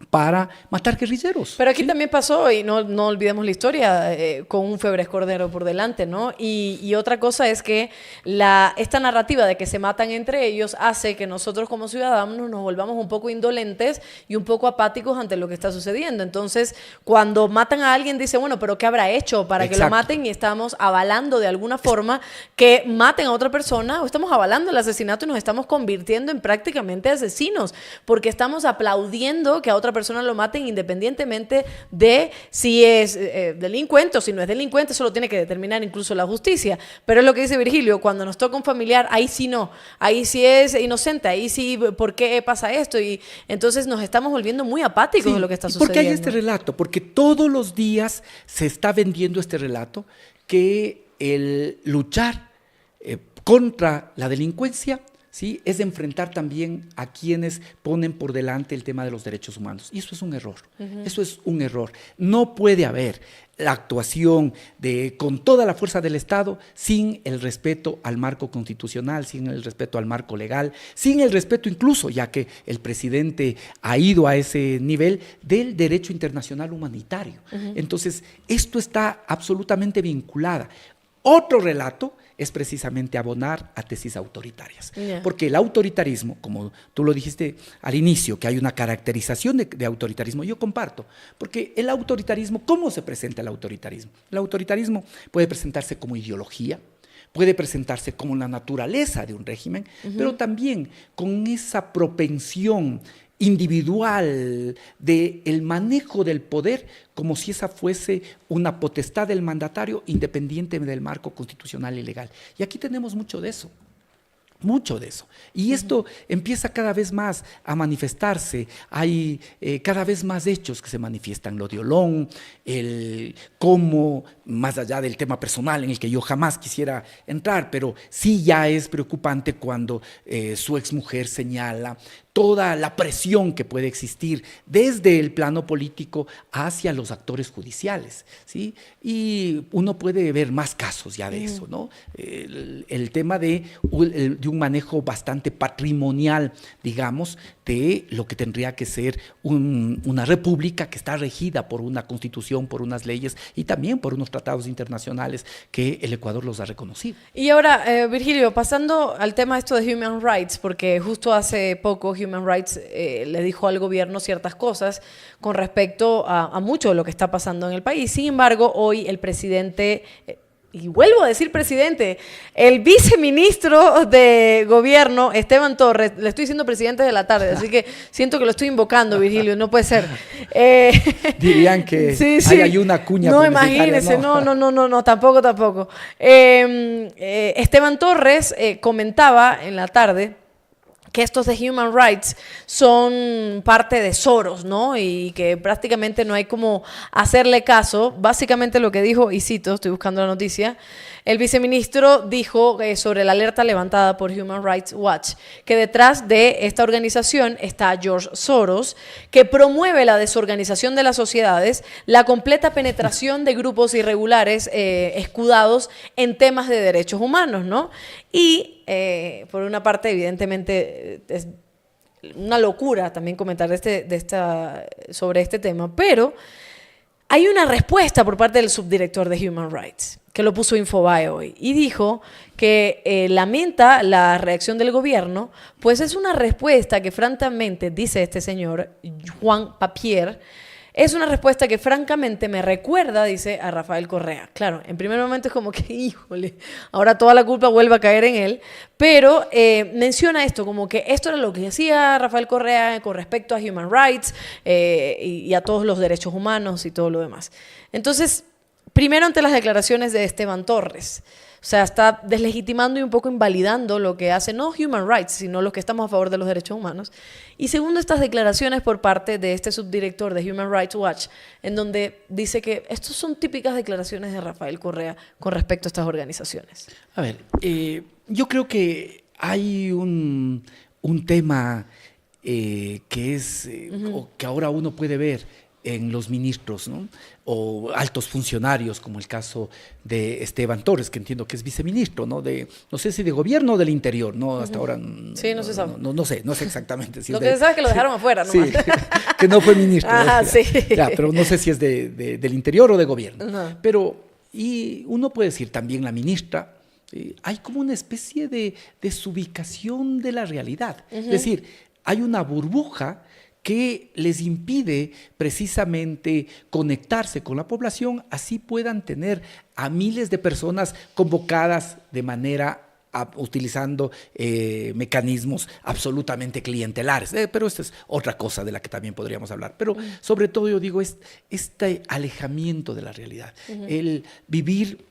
para matar guerrilleros. Pero aquí, ¿sí?, también pasó, y no olvidemos la historia, con un Febres Cordero por delante, ¿no? Y otra cosa es que esta narrativa de que se matan entre ellos hace que nosotros como ciudadanos nos volvamos un poco indolentes y un poco apáticos ante lo que está sucediendo. Entonces, cuando matan a alguien, dice, bueno, ¿pero qué habrá hecho para que lo maten? Y estamos avalando de alguna forma que maten a otra persona, o estamos avalando el asesinato y nos estamos convirtiendo en prácticamente asesinos, porque estamos aplaudiendo que a otra persona lo maten independientemente de si es delincuente o si no es delincuente. Eso lo tiene que determinar incluso la justicia. Pero es lo que dice Virgilio, cuando nos toca un familiar, ahí sí no, ahí sí es inocente, ahí sí, ¿por qué pasa esto? Y entonces nos estamos volviendo muy apáticos de lo que está sucediendo. ¿Por qué hay este relato? Porque todos los días se está vendiendo este relato que el luchar contra la delincuencia, ¿sí?, es enfrentar también a quienes ponen por delante el tema de los derechos humanos. Y eso es un error. Uh-huh. Eso es un error. No puede haber la actuación con toda la fuerza del Estado sin el respeto al marco constitucional, sin el respeto al marco legal, sin el respeto incluso, ya que el presidente ha ido a ese nivel, del derecho internacional humanitario. Uh-huh. Entonces, esto está absolutamente vinculado. Otro relato es precisamente abonar a tesis autoritarias. Yeah. Porque el autoritarismo, como tú lo dijiste al inicio, que hay una caracterización de autoritarismo, yo comparto. Porque el autoritarismo, ¿cómo se presenta el autoritarismo? El autoritarismo puede presentarse como ideología, puede presentarse como la naturaleza de un régimen, uh-huh, pero también con esa propensión individual del manejo del poder, como si esa fuese una potestad del mandatario independiente del marco constitucional y legal. Y aquí tenemos mucho de eso. Mucho de eso. Y esto empieza cada vez más a manifestarse. Hay cada vez más hechos que se manifiestan. Lo de Olón, el cómo, más allá del tema personal en el que yo jamás quisiera entrar, pero sí ya es preocupante cuando su exmujer señala toda la presión que puede existir desde el plano político hacia los actores judiciales, ¿sí? Y uno puede ver más casos ya de eso, ¿no? El tema de un manejo bastante patrimonial, digamos, de lo que tendría que ser una república que está regida por una constitución, por unas leyes y también por unos tratados internacionales que el Ecuador los ha reconocido. Y ahora, Virgilio, pasando al tema esto de Human Rights, porque justo hace poco Human Rights le dijo al gobierno ciertas cosas con respecto a mucho de lo que está pasando en el país. Sin embargo, hoy el presidente... y vuelvo a decir presidente, el viceministro de gobierno, Esteban Torres, le estoy diciendo presidente de la tarde, así que siento que lo estoy invocando, Virgilio, no puede ser. Dirían que sí. hay una cuña. No, imagínese, no, tampoco. Esteban Torres comentaba en la tarde que estos de Human Rights son parte de Soros, ¿no? Y que prácticamente no hay como hacerle caso. Básicamente lo que dijo, y cito, estoy buscando la noticia, el viceministro dijo sobre la alerta levantada por Human Rights Watch, que detrás de esta organización está George Soros, que promueve la desorganización de las sociedades, la completa penetración de grupos irregulares escudados en temas de derechos humanos, ¿no? Y por una parte, evidentemente, es una locura también comentar sobre este tema, pero hay una respuesta por parte del subdirector de Human Rights, que lo puso Infobae hoy, y dijo que lamenta la reacción del gobierno, pues es una respuesta que francamente, dice este señor, Juan Papier, es una respuesta que francamente me recuerda, dice, a Rafael Correa. Claro, en primer momento es como que, híjole, ahora toda la culpa vuelve a caer en él, pero menciona esto, como que esto era lo que decía Rafael Correa con respecto a Human Rights y a todos los derechos humanos y todo lo demás. Entonces, primero ante las declaraciones de Esteban Torres, o sea, está deslegitimando y un poco invalidando lo que hace no Human Rights, sino los que estamos a favor de los derechos humanos. Y segundo, estas declaraciones por parte de este subdirector de Human Rights Watch, en donde dice que estas son típicas declaraciones de Rafael Correa con respecto a estas organizaciones. A ver, yo creo que hay un tema que es, o que ahora uno puede ver en los ministros, ¿no? O altos funcionarios, como el caso de Esteban Torres, que entiendo que es viceministro, ¿no? No sé si de gobierno o del interior, ¿no? Hasta ahora sí, no se sabe. No sé exactamente. Si lo que se sabe es que lo dejaron afuera, ¿no? Sí, que no fue ministro. Sí. Claro, pero no sé si es del interior o de gobierno. Pero, y uno puede decir también la ministra, hay como una especie de desubicación de la realidad. Es decir, hay una burbuja que les impide precisamente conectarse con la población, así puedan tener a miles de personas convocadas de manera utilizando mecanismos absolutamente clientelares. Pero esta es otra cosa de la que también podríamos hablar. Pero sobre todo yo digo, este alejamiento de la realidad, el vivir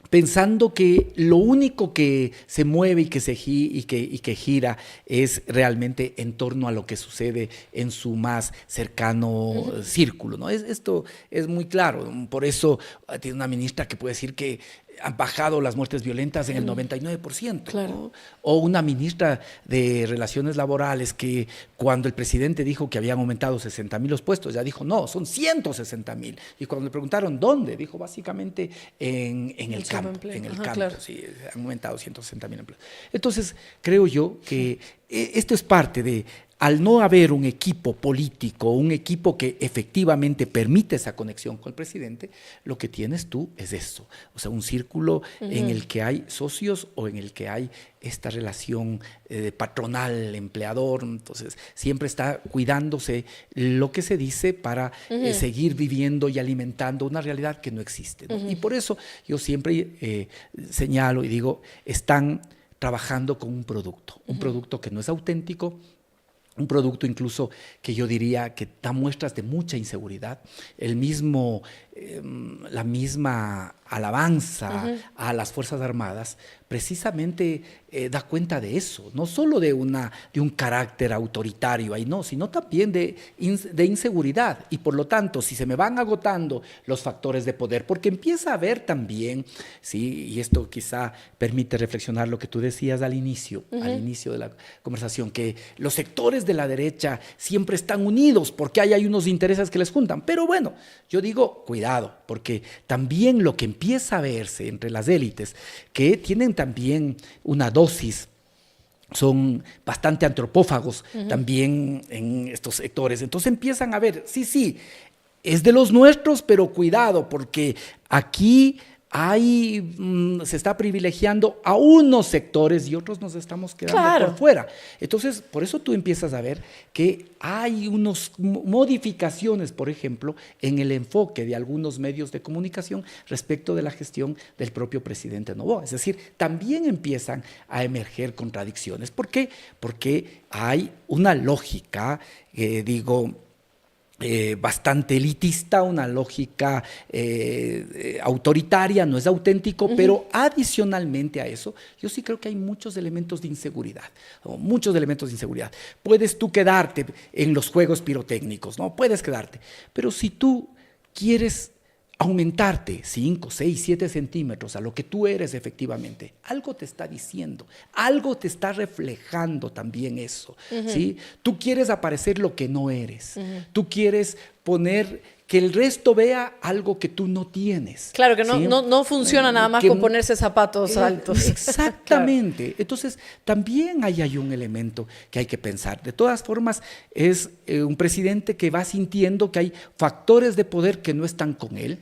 pensando que lo único que se mueve y que gira es realmente en torno a lo que sucede en su más cercano círculo, ¿no? Esto es muy claro. Por eso tiene una ministra que puede decir que han bajado las muertes violentas en el 99%. Claro. ¿no? O una ministra de Relaciones Laborales que cuando el presidente dijo que habían aumentado 60,000 los puestos, ya dijo, no, son 160,000. Y cuando le preguntaron dónde, dijo básicamente en el campo. En el campo, claro. Sí, han aumentado 160,000 empleos. Entonces, creo yo que esto es parte de, al no haber un equipo político, un equipo que efectivamente permite esa conexión con el presidente, lo que tienes tú es eso, o sea, un círculo en el que hay socios o en el que hay esta relación patronal-empleador, entonces siempre está cuidándose lo que se dice para seguir viviendo y alimentando una realidad que no existe, ¿no? Y por eso yo siempre señalo y digo, están trabajando con un producto que no es auténtico, un producto incluso que yo diría que da muestras de mucha inseguridad. La misma alabanza a las Fuerzas Armadas, precisamente da cuenta de eso, no solo de un carácter autoritario ahí, no, sino también de inseguridad. Y por lo tanto, si se me van agotando los factores de poder, porque empieza a haber también, ¿sí? Y esto quizá permite reflexionar lo que tú decías al inicio de la conversación, que los sectores de la derecha siempre están unidos porque hay unos intereses que les juntan. Pero bueno, yo digo, cuidado, porque también lo que empieza a verse entre las élites, que tienen también una dosis, son bastante antropófagos también en estos sectores. Entonces empiezan a ver, sí, es de los nuestros, pero cuidado, porque aquí se está privilegiando a unos sectores y otros nos estamos quedando por fuera. Entonces, por eso tú empiezas a ver que hay unas modificaciones, por ejemplo, en el enfoque de algunos medios de comunicación respecto de la gestión del propio presidente Noboa. Es decir, también empiezan a emerger contradicciones. ¿Por qué? Porque hay una lógica, bastante elitista, una lógica autoritaria, no es auténtico, pero adicionalmente a eso, yo sí creo que hay muchos elementos de inseguridad, Puedes tú quedarte en los juegos pirotécnicos, ¿no? Puedes quedarte, pero si tú quieres aumentarte 5, 6, 7 centímetros a lo que tú eres efectivamente, algo te está diciendo, algo te está reflejando también eso, ¿sí? Tú quieres aparecer lo que no eres, tú quieres poner que el resto vea algo que tú no tienes. Claro, que ¿sí? no funciona nada más con ponerse zapatos altos. Exactamente. Claro. Entonces, también hay un elemento que hay que pensar. De todas formas, es un presidente que va sintiendo que hay factores de poder que no están con él.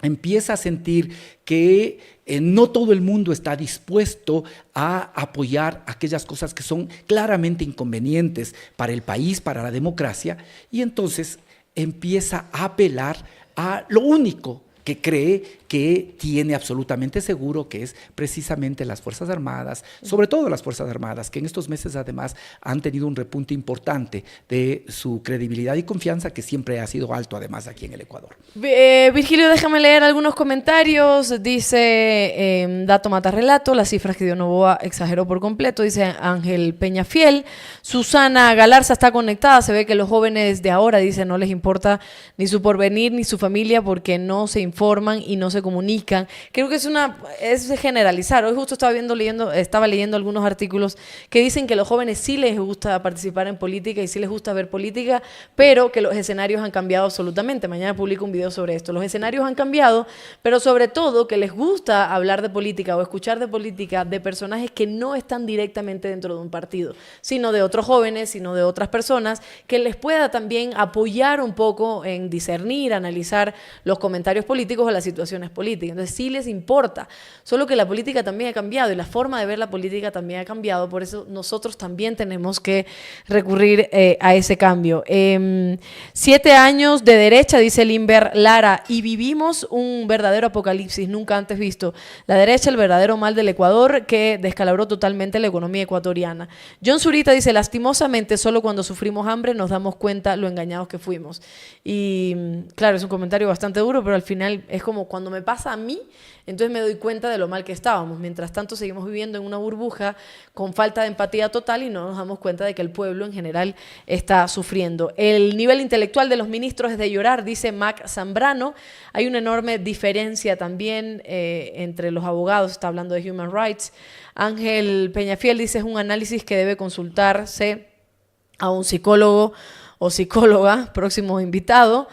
Empieza a sentir que no todo el mundo está dispuesto a apoyar aquellas cosas que son claramente inconvenientes para el país, para la democracia, y entonces empieza a apelar a lo único que cree que tiene absolutamente seguro, que es precisamente las Fuerzas Armadas, sobre todo las Fuerzas Armadas, que en estos meses además han tenido un repunte importante de su credibilidad y confianza, que siempre ha sido alto además aquí en el Ecuador. Virgilio, déjame leer algunos comentarios. Dice Dato Mata Relato, las cifras que dio Noboa exageró por completo. Dice Ángel Peñafiel. Susana Galarza está conectada, se ve que los jóvenes de ahora, dice, no les importa ni su porvenir ni su familia porque no se informan y no se comunican. Creo que es generalizar. Hoy justo estaba leyendo algunos artículos que dicen que a los jóvenes sí les gusta participar en política y sí les gusta ver política, pero que los escenarios han cambiado absolutamente. Mañana publico un video sobre esto. Los escenarios han cambiado, pero sobre todo que les gusta hablar de política o escuchar de política de personajes que no están directamente dentro de un partido, sino de otros jóvenes, sino de otras personas que les pueda también apoyar un poco en discernir, analizar los comentarios políticos o las situaciones políticas. Entonces sí les importa, solo que la política también ha cambiado y la forma de ver la política también ha cambiado, por eso nosotros también tenemos que recurrir a ese cambio. 7 años de derecha, dice Limber Lara, y vivimos un verdadero apocalipsis nunca antes visto. La derecha, el verdadero mal del Ecuador, que descalabró totalmente la economía ecuatoriana. John Zurita dice, lastimosamente, solo cuando sufrimos hambre nos damos cuenta lo engañados que fuimos. Y claro, es un comentario bastante duro, pero al final es como cuando me pasa a mí, entonces me doy cuenta de lo mal que estábamos. Mientras tanto seguimos viviendo en una burbuja con falta de empatía total y no nos damos cuenta de que el pueblo en general está sufriendo. El nivel intelectual de los ministros es de llorar, dice Mac Zambrano. Hay una enorme diferencia también entre los abogados, está hablando de Human Rights. Ángel Peñafiel dice, es un análisis que debe consultarse a un psicólogo o psicóloga, próximo invitado.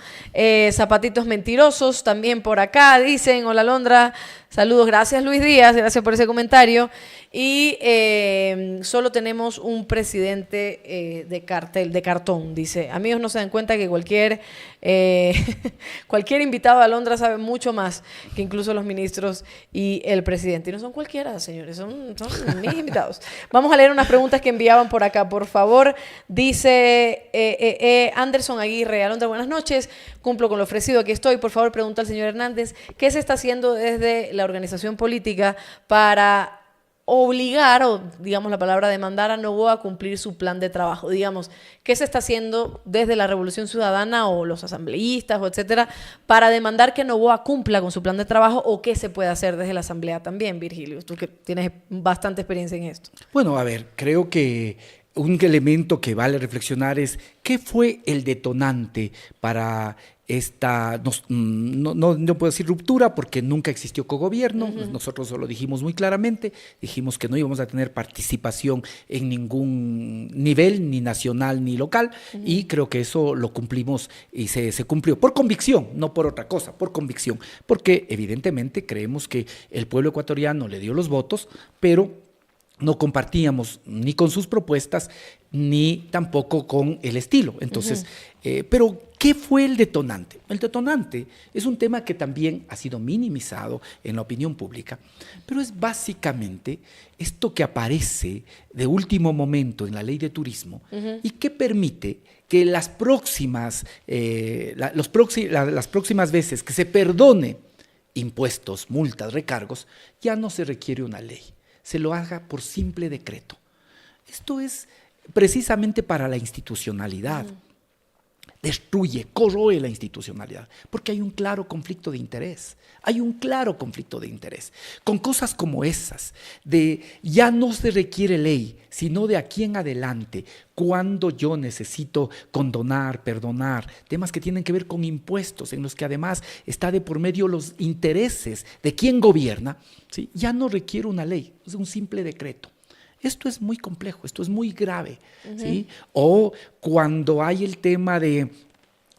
Zapatitos mentirosos también por acá, dicen, hola Londra, saludos, gracias Luis Díaz, gracias por ese comentario. Y solo tenemos un presidente de cartón, dice. Amigos, no se dan cuenta que cualquier invitado a Londra sabe mucho más que incluso los ministros y el presidente. Y no son cualquiera, señores, son mis invitados. Vamos a leer unas preguntas que enviaban por acá, por favor. Dice Anderson Aguirre, Alondra, buenas noches. Cumplo con lo ofrecido, aquí estoy. Por favor, pregunta al señor Hernández, ¿qué se está haciendo desde la organización política para obligar, o digamos la palabra demandar a Noboa a cumplir su plan de trabajo. Digamos, ¿qué se está haciendo desde la Revolución Ciudadana o los asambleístas o etcétera para demandar que Noboa cumpla con su plan de trabajo, o qué se puede hacer desde la Asamblea también, Virgilio? Tú que tienes bastante experiencia en esto. Bueno, a ver, creo que un elemento que vale reflexionar es qué fue el detonante para esta, no puedo decir ruptura porque nunca existió cogobierno. Nosotros lo dijimos muy claramente, dijimos que no íbamos a tener participación en ningún nivel, ni nacional ni local, y creo que eso lo cumplimos y se cumplió por convicción, no por otra cosa, por convicción, porque evidentemente creemos que el pueblo ecuatoriano le dio los votos, pero no compartíamos ni con sus propuestas ni tampoco con el estilo. Entonces, pero ¿qué fue el detonante? El detonante es un tema que también ha sido minimizado en la opinión pública, pero es básicamente esto que aparece de último momento en la ley de turismo y que permite que las próximas veces que se perdone impuestos, multas, recargos, ya no se requiere una ley, se lo haga por simple decreto. Esto es precisamente para la institucionalidad. Destruye, corroe la institucionalidad, porque hay un claro conflicto de interés. Hay un claro conflicto de interés. Con cosas como esas, de ya no se requiere ley, sino de aquí en adelante, cuando yo necesito condonar, perdonar, temas que tienen que ver con impuestos, en los que además está de por medio los intereses de quien gobierna, ¿sí? Ya no requiere una ley, es un simple decreto. Esto es muy complejo, esto es muy grave, ¿sí? O cuando hay el tema de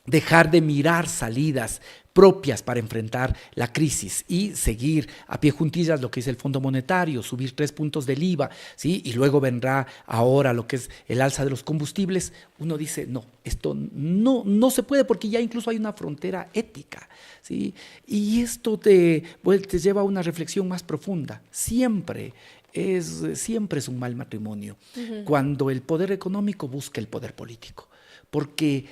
dejar de mirar salidas propias para enfrentar la crisis y seguir a pie juntillas lo que es el Fondo Monetario, subir 3 puntos del IVA, ¿sí? Y luego vendrá ahora lo que es el alza de los combustibles, uno dice, no, esto no se puede porque ya incluso hay una frontera ética, ¿sí? Y esto te lleva a una reflexión más profunda. Siempre es un mal matrimonio cuando el poder económico busca el poder político, porque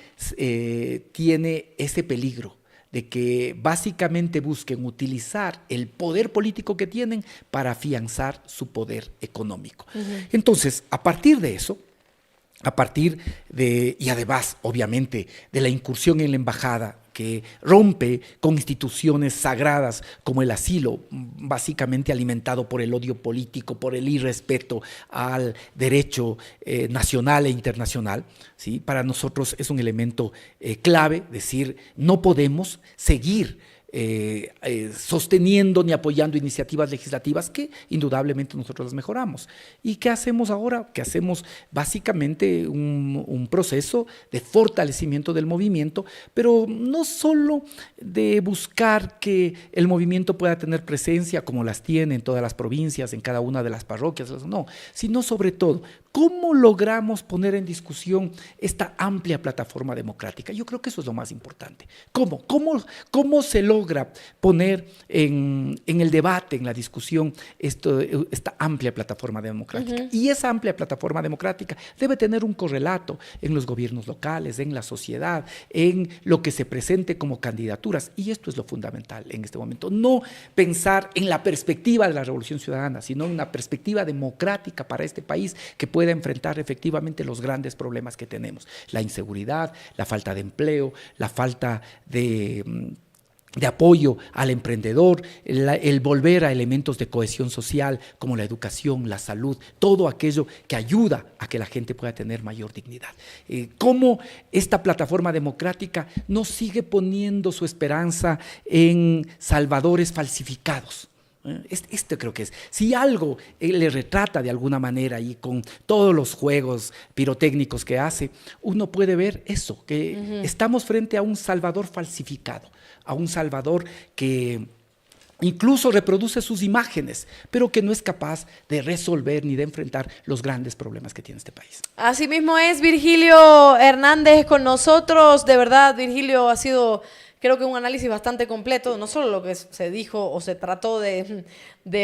tiene ese peligro de que básicamente busquen utilizar el poder político que tienen para afianzar su poder económico. Entonces, a partir de eso, y además, obviamente, de la incursión en la embajada, que rompe con instituciones sagradas como el asilo, básicamente alimentado por el odio político, por el irrespeto al derecho nacional e internacional, ¿sí? Para nosotros es un elemento clave decir, no podemos seguir sosteniendo ni apoyando iniciativas legislativas que indudablemente nosotros las mejoramos. ¿Y qué hacemos ahora? Que hacemos básicamente un proceso de fortalecimiento del movimiento, pero no solo de buscar que el movimiento pueda tener presencia como las tiene en todas las provincias, en cada una de las parroquias, no, sino sobre todo, ¿cómo logramos poner en discusión esta amplia plataforma democrática? Yo creo que eso es lo más importante. ¿Cómo se logra poner en el debate, en la discusión, esta amplia plataforma democrática? Y esa amplia plataforma democrática debe tener un correlato en los gobiernos locales, en la sociedad, en lo que se presente como candidaturas. Y esto es lo fundamental en este momento. No pensar en la perspectiva de la Revolución Ciudadana, sino en una perspectiva democrática para este país que pueda enfrentar efectivamente los grandes problemas que tenemos: la inseguridad, la falta de empleo, la falta de apoyo al emprendedor, el volver a elementos de cohesión social como la educación, la salud, todo aquello que ayuda a que la gente pueda tener mayor dignidad. ¿Cómo esta plataforma democrática no sigue poniendo su esperanza en salvadores falsificados? Este creo que es, si algo le retrata de alguna manera y con todos los juegos pirotécnicos que hace, uno puede ver eso, que estamos frente a un salvador falsificado, a un salvador que incluso reproduce sus imágenes, pero que no es capaz de resolver ni de enfrentar los grandes problemas que tiene este país. Así mismo es, Virgilio Hernández con nosotros. De verdad, Virgilio, ha sido creo que un análisis bastante completo, no solo lo que se dijo o se trató de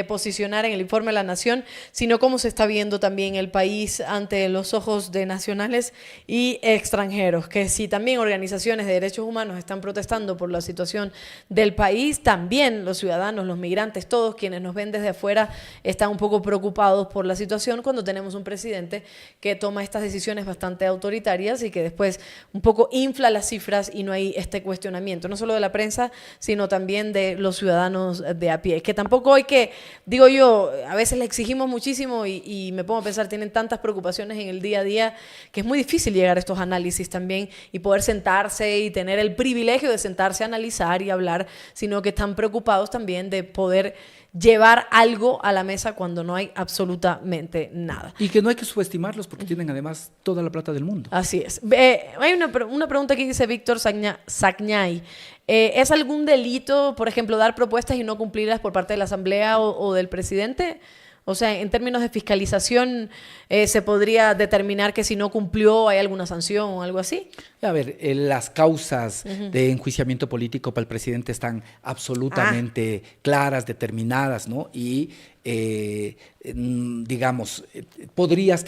posicionar en el informe de la Nación, sino cómo se está viendo también el país ante los ojos de nacionales y extranjeros, que si también organizaciones de derechos humanos están protestando por la situación del país, también los ciudadanos, los migrantes, todos quienes nos ven desde afuera están un poco preocupados por la situación cuando tenemos un presidente que toma estas decisiones bastante autoritarias y que después un poco infla las cifras y no hay este cuestionamiento, no solo de la prensa, sino también de los ciudadanos de a pie. Que tampoco hay que, digo yo, a veces le exigimos muchísimo y me pongo a pensar, tienen tantas preocupaciones en el día a día que es muy difícil llegar a estos análisis también y poder sentarse y tener el privilegio de sentarse a analizar y hablar, sino que están preocupados también de poder llevar algo a la mesa cuando no hay absolutamente nada. Y que no hay que subestimarlos porque tienen además toda la plata del mundo. Así es. Hay una pregunta que dice Víctor Sagñay. ¿Es algún delito, por ejemplo, dar propuestas y no cumplirlas por parte de la Asamblea o del presidente? O sea, en términos de fiscalización, ¿se podría determinar que si no cumplió hay alguna sanción o algo así? A ver, las causas de enjuiciamiento político para el presidente están absolutamente claras, determinadas, ¿no? Y, digamos, podrías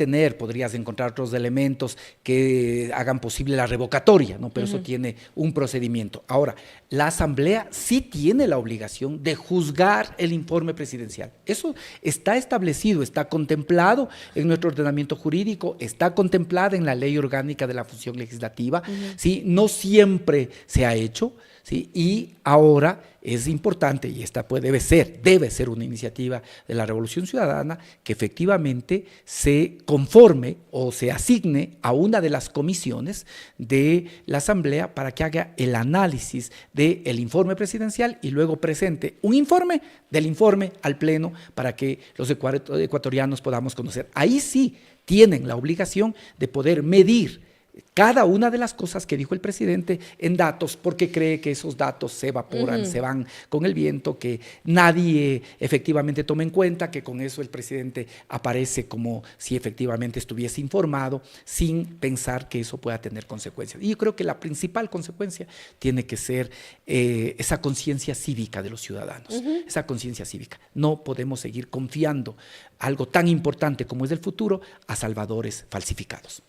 encontrar otros elementos que hagan posible la revocatoria, ¿no? Pero eso tiene un procedimiento. Ahora, la Asamblea sí tiene la obligación de juzgar el informe presidencial. Eso está establecido, está contemplado en nuestro ordenamiento jurídico, está contemplada en la Ley Orgánica de la Función Legislativa, ¿sí? No siempre se ha hecho, ¿sí? Y ahora es importante, y esta debe ser una iniciativa de la Revolución Ciudadana, que efectivamente se conforme o se asigne a una de las comisiones de la Asamblea para que haga el análisis del informe presidencial y luego presente un informe del informe al Pleno para que los ecuatorianos podamos conocer. Ahí sí tienen la obligación de poder medir cada una de las cosas que dijo el presidente en datos, porque cree que esos datos se evaporan, se van con el viento, que nadie efectivamente toma en cuenta, que con eso el presidente aparece como si efectivamente estuviese informado, sin pensar que eso pueda tener consecuencias. Y yo creo que la principal consecuencia tiene que ser esa conciencia cívica de los ciudadanos, esa conciencia cívica. No podemos seguir confiando algo tan importante como es el futuro a salvadores falsificados.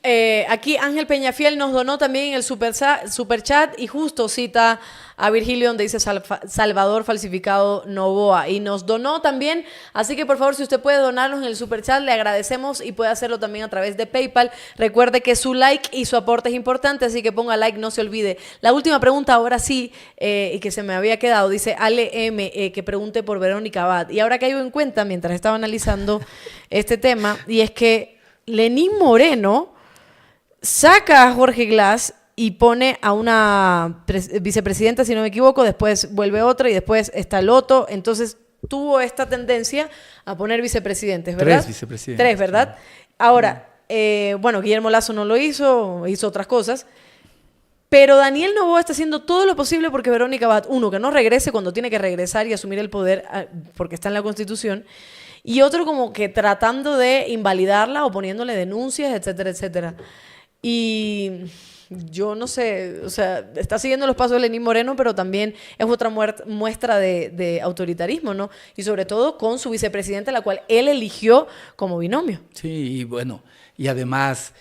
Aquí Ángel Peñafiel nos donó también el superchat y justo cita a Virgilio donde dice Salvador falsificado Novoa, y nos donó también, así que por favor si usted puede donarnos en el superchat le agradecemos, y puede hacerlo también a través de PayPal. Recuerde que su like y su aporte es importante, así que ponga like, no se olvide. La última pregunta ahora sí, y que se me había quedado, dice Ale M, que pregunte por Verónica Abad, y ahora caigo en cuenta mientras estaba analizando este tema, y es que Lenín Moreno saca a Jorge Glass y pone a una vicepresidenta, si no me equivoco, después vuelve otra y después está Loto. Entonces tuvo esta tendencia a poner vicepresidentes, ¿verdad? 3 vicepresidentes. 3, ¿verdad? Ahora, bueno, Guillermo Lasso no lo hizo otras cosas. Pero Daniel Noboa está haciendo todo lo posible porque Verónica Abad, uno, que no regrese cuando tiene que regresar y asumir el poder porque está en la Constitución, y otro como que tratando de invalidarla o poniéndole denuncias, etcétera, etcétera. Y yo no sé, o sea, está siguiendo los pasos de Lenín Moreno, pero también es otra muestra de autoritarismo, ¿no? Y sobre todo con su vicepresidenta, la cual él eligió como binomio. Sí, y bueno, y además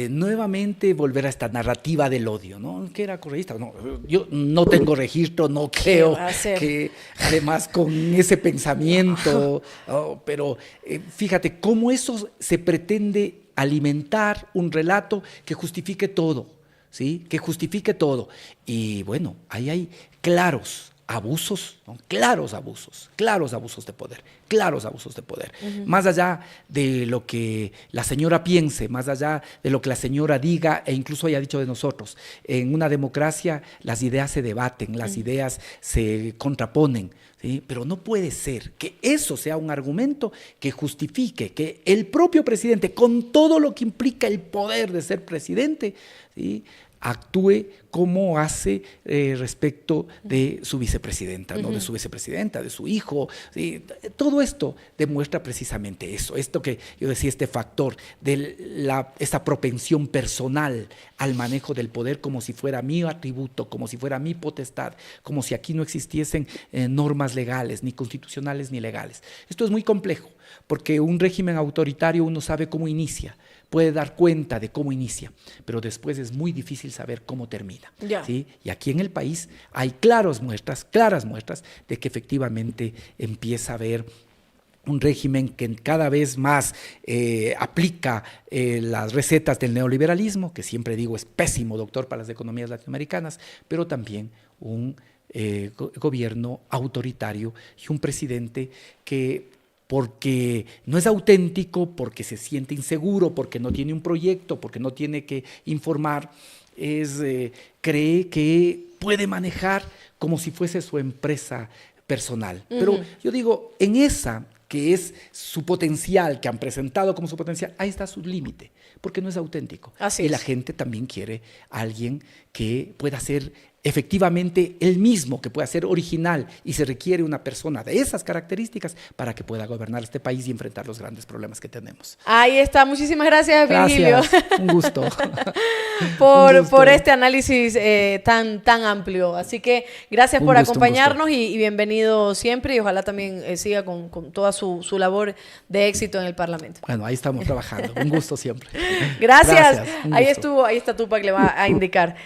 nuevamente volver a esta narrativa del odio, ¿no? Que era correísta. No, yo no tengo registro, no creo que además con ese pensamiento, pero fíjate cómo eso se pretende alimentar un relato que justifique todo, ¿sí? Que justifique todo. Y bueno, ahí hay claros abusos, ¿no? Claros abusos de poder. Más allá de lo que la señora piense, más allá de lo que la señora diga e incluso haya dicho de nosotros, en una democracia las ideas se debaten, las ideas se contraponen, ¿sí? Pero no puede ser que eso sea un argumento que justifique que el propio presidente, con todo lo que implica el poder de ser presidente, ¿sí?, actúe como hace respecto de su vicepresidenta, ¿no? De su vicepresidenta, de su hijo. ¿Sí? Todo esto demuestra precisamente eso, esto que yo decía, este factor de esta propensión personal al manejo del poder como si fuera mi atributo, como si fuera mi potestad, como si aquí no existiesen normas legales, ni constitucionales ni legales. Esto es muy complejo, porque un régimen autoritario uno sabe cómo inicia, puede dar cuenta de cómo inicia, pero después es muy difícil saber cómo termina. ¿Sí? Y aquí en el país hay claras muestras de que efectivamente empieza a haber un régimen que cada vez más aplica las recetas del neoliberalismo, que siempre digo es pésimo, doctor, para las economías latinoamericanas, pero también un gobierno autoritario y un presidente que, porque no es auténtico, porque se siente inseguro, porque no tiene un proyecto, porque no tiene que informar, cree que puede manejar como si fuese su empresa personal. Pero yo digo, en esa que es su potencial, que han presentado como su potencial, ahí está su límite, porque no es auténtico. Así y la gente también quiere a alguien que pueda ser efectivamente el mismo, que pueda ser original, y se requiere una persona de esas características para que pueda gobernar este país y enfrentar los grandes problemas que tenemos. Ahí está, muchísimas gracias, Virgilio. Un gusto. por este análisis tan amplio. Así que gracias por acompañarnos y bienvenido siempre, y ojalá también siga con toda su labor de éxito en el Parlamento. Bueno, ahí estamos trabajando. Un gusto siempre. Gracias. Ahí está Tupac, le va a indicar.